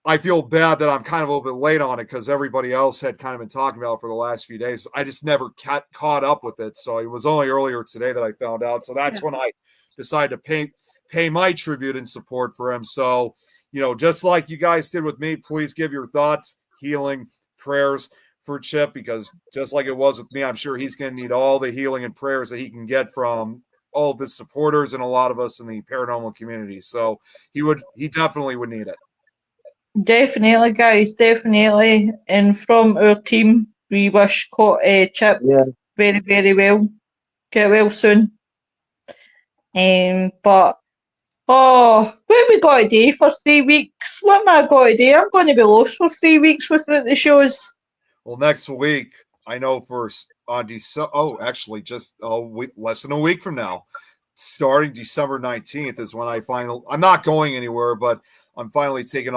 I feel bad that I'm kind of a little bit late on it because everybody else had kind of been talking about it for the last few days. I just never caught up with it. So it was only earlier today that I found out. So that's when I decided to pay my tribute and support for him. So, just like you guys did with me, please give your thoughts, healing, prayers for Chip, because just like it was with me, I'm sure he's going to need all the healing and prayers that he can get from all of his supporters and a lot of us in the paranormal community. So he definitely would need it. definitely, guys, definitely. And from our team, we wish Chip very, very well. Get well soon. But what we got to do for 3 weeks? What am I going to do? I'm going to be lost for 3 weeks without the shows. Well, next week, I know on December. actually, just less than a week from now, starting December 19th is when I'm not going anywhere, but I'm finally taking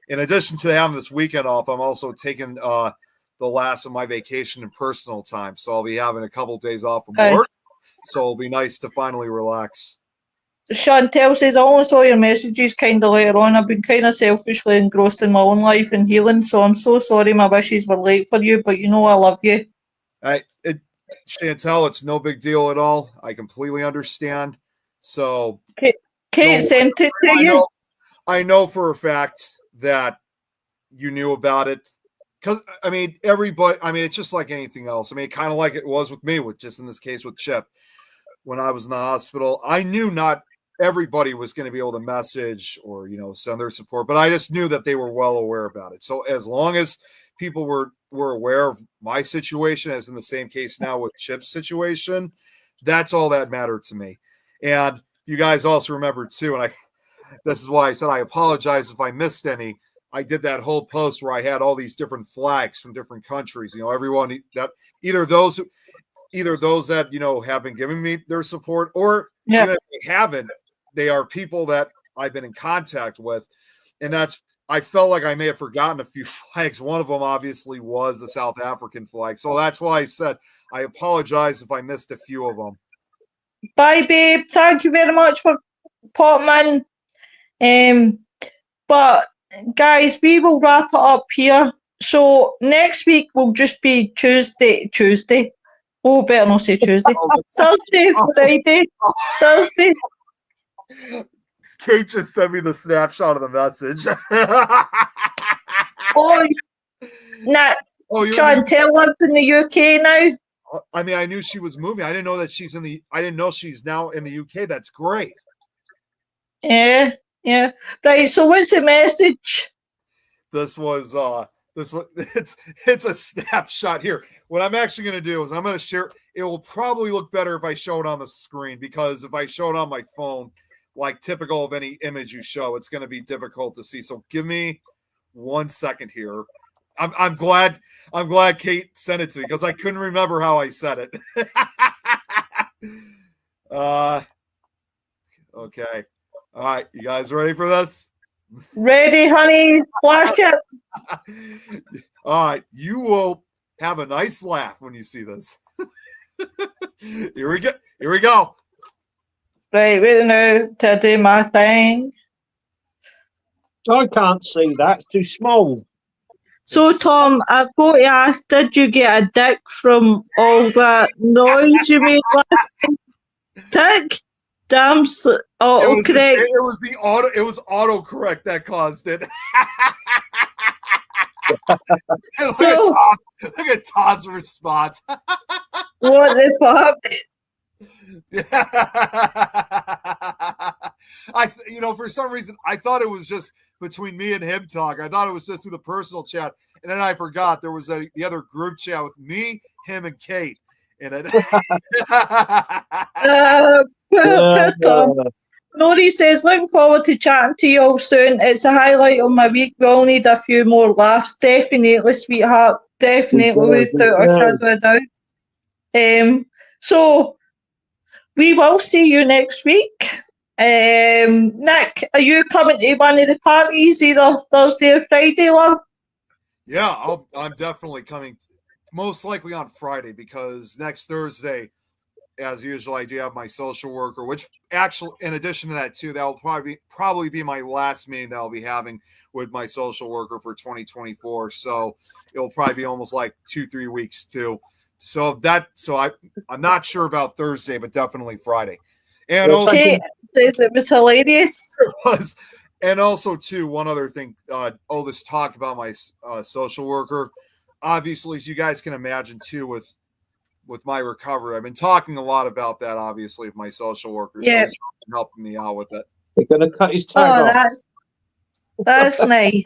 in addition to having this weekend off, I'm also taking the last of my vacation and personal time. So I'll be having a couple of days off from work. So it'll be nice to finally relax. Chantel says, I only saw your messages kind of later on. I've been kind of selfishly engrossed in my own life and healing, so I'm so sorry my wishes were late for you, but I love you. Chantel, it's no big deal at all. I completely understand. So Kate sent it to you. I know for a fact that you knew about it. Because, everybody, it's just like anything else. Kind of like it was with me, just in this case with Chip. When I was in the hospital, I knew not everybody was going to be able to message or, send their support, but I just knew that they were well aware about it. So as long as people were aware of my situation, as in the same case now with Chip's situation, that's all that mattered to me. And you guys also remember too, and this is why I said I apologize if I missed any. I did that whole post where I had all these different flags from different countries. Everyone that either those that have been giving me their support, or even if they haven't, they are people that I've been in contact with, and I felt like I may have forgotten a few flags. One of them obviously was the South African flag, so that's why I said I apologize if I missed a few of them. Bye, babe. Thank you very much for popping in. But guys, we will wrap it up here. So next week will just be Tuesday. Oh, better not say Tuesday. Thursday, Friday, Thursday. Kate just sent me the snapshot of the message. Chantel lives in the UK now. I knew she was moving. I didn't know that I didn't know she's now in the UK. That's great. Yeah. Right. So what's the message? It's a snapshot here. What I'm actually going to do is I'm going to share. It will probably look better if I show it on the screen, because if I show it on my phone, like typical of any image you show, it's going to be difficult to see. So give me 1 second here. I'm glad Kate sent it to me, because I couldn't remember how I said it. Okay. All right. You guys ready for this? Ready, honey? Flash it. All right, you will have a nice laugh when you see this. Here we go. Here we go. Right, wait now to do my thing. I can't see that. It's too small. So, It's- Tom, I've got to ask, did you get a dick from all that noise you made last time? Dick? Damn, autocorrect. It was the auto. It was autocorrect that caused it. Look at Todd's response. What the fuck? For some reason, I thought it was just between me and him talk. I thought it was just through the personal chat, and then I forgot there was the other group chat with me, him, and Kate in it. Poor Tom. Nori says, looking forward to chatting to you all soon. It's a highlight of my week. We all need a few more laughs. Definitely, sweetheart. Definitely, without a shadow of a doubt. So, we will see you next week. Nick, are you coming to one of the parties either Thursday or Friday, love? Yeah, I'm definitely coming. Most likely on Friday, because next Thursday, as usual, I do have my social worker, which actually, in addition to that too, that will probably be my last meeting that I'll be having with my social worker for 2024. So it'll probably be almost like 2-3 weeks too. So I'm not sure about Thursday, but definitely Friday. And also, it was hilarious. And also too, one other thing, all this talk about my social worker, obviously, as you guys can imagine too, with my recovery, I've been talking a lot about that, obviously, with my social worker. Yeah. So he's helping me out with it. They're going to cut his tag off. That's nice.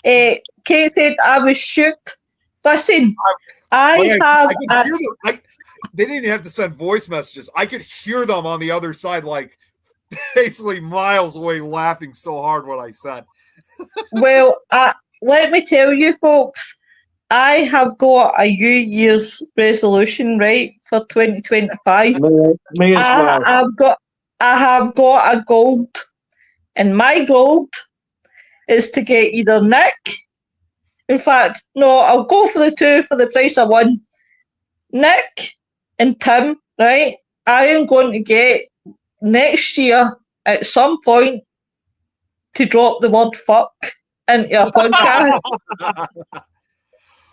Kate said, I was shook. Listen, they didn't even have to send voice messages. I could hear them on the other side, like basically miles away, laughing so hard what I said. Well, let me tell you, folks, I have got a New Year's resolution, right, for 2025. Me as well. I have got a gold, and my gold is to get either Nick. In fact, no, I'll go for the two for the price of one. Nick and Tim, right? I am going to get next year at some point to drop the word fuck into a podcast.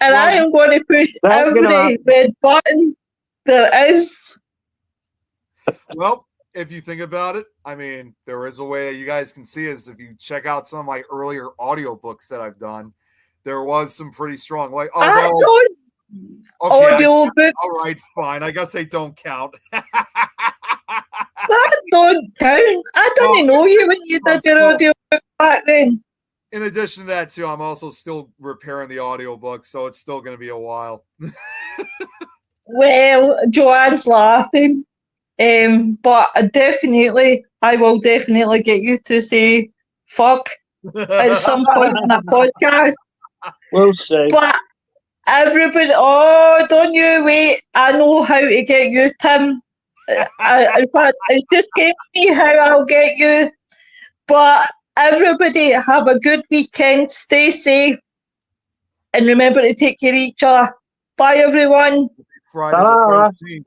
And I am going to push every red button there is. Well, if you think about it, I mean, there is a way that you guys can see is if you check out some of my earlier audiobooks that I've done, there was some pretty strong like audio books. All right, fine. I guess they don't count. That don't count. I didn't know you when you did your audio book back then. In addition to that, too, I'm also still repairing the audiobook, so it's still going to be a while. Well, Joanne's laughing. But I will definitely get you to say fuck at some point in a podcast. We'll see. But everybody, don't you wait. I know how to get you, Tim. In fact, it just gave me how I'll get you. But everybody, have a good weekend. Stay safe. And remember to take care of each other. Bye, everyone. Friday the 13th.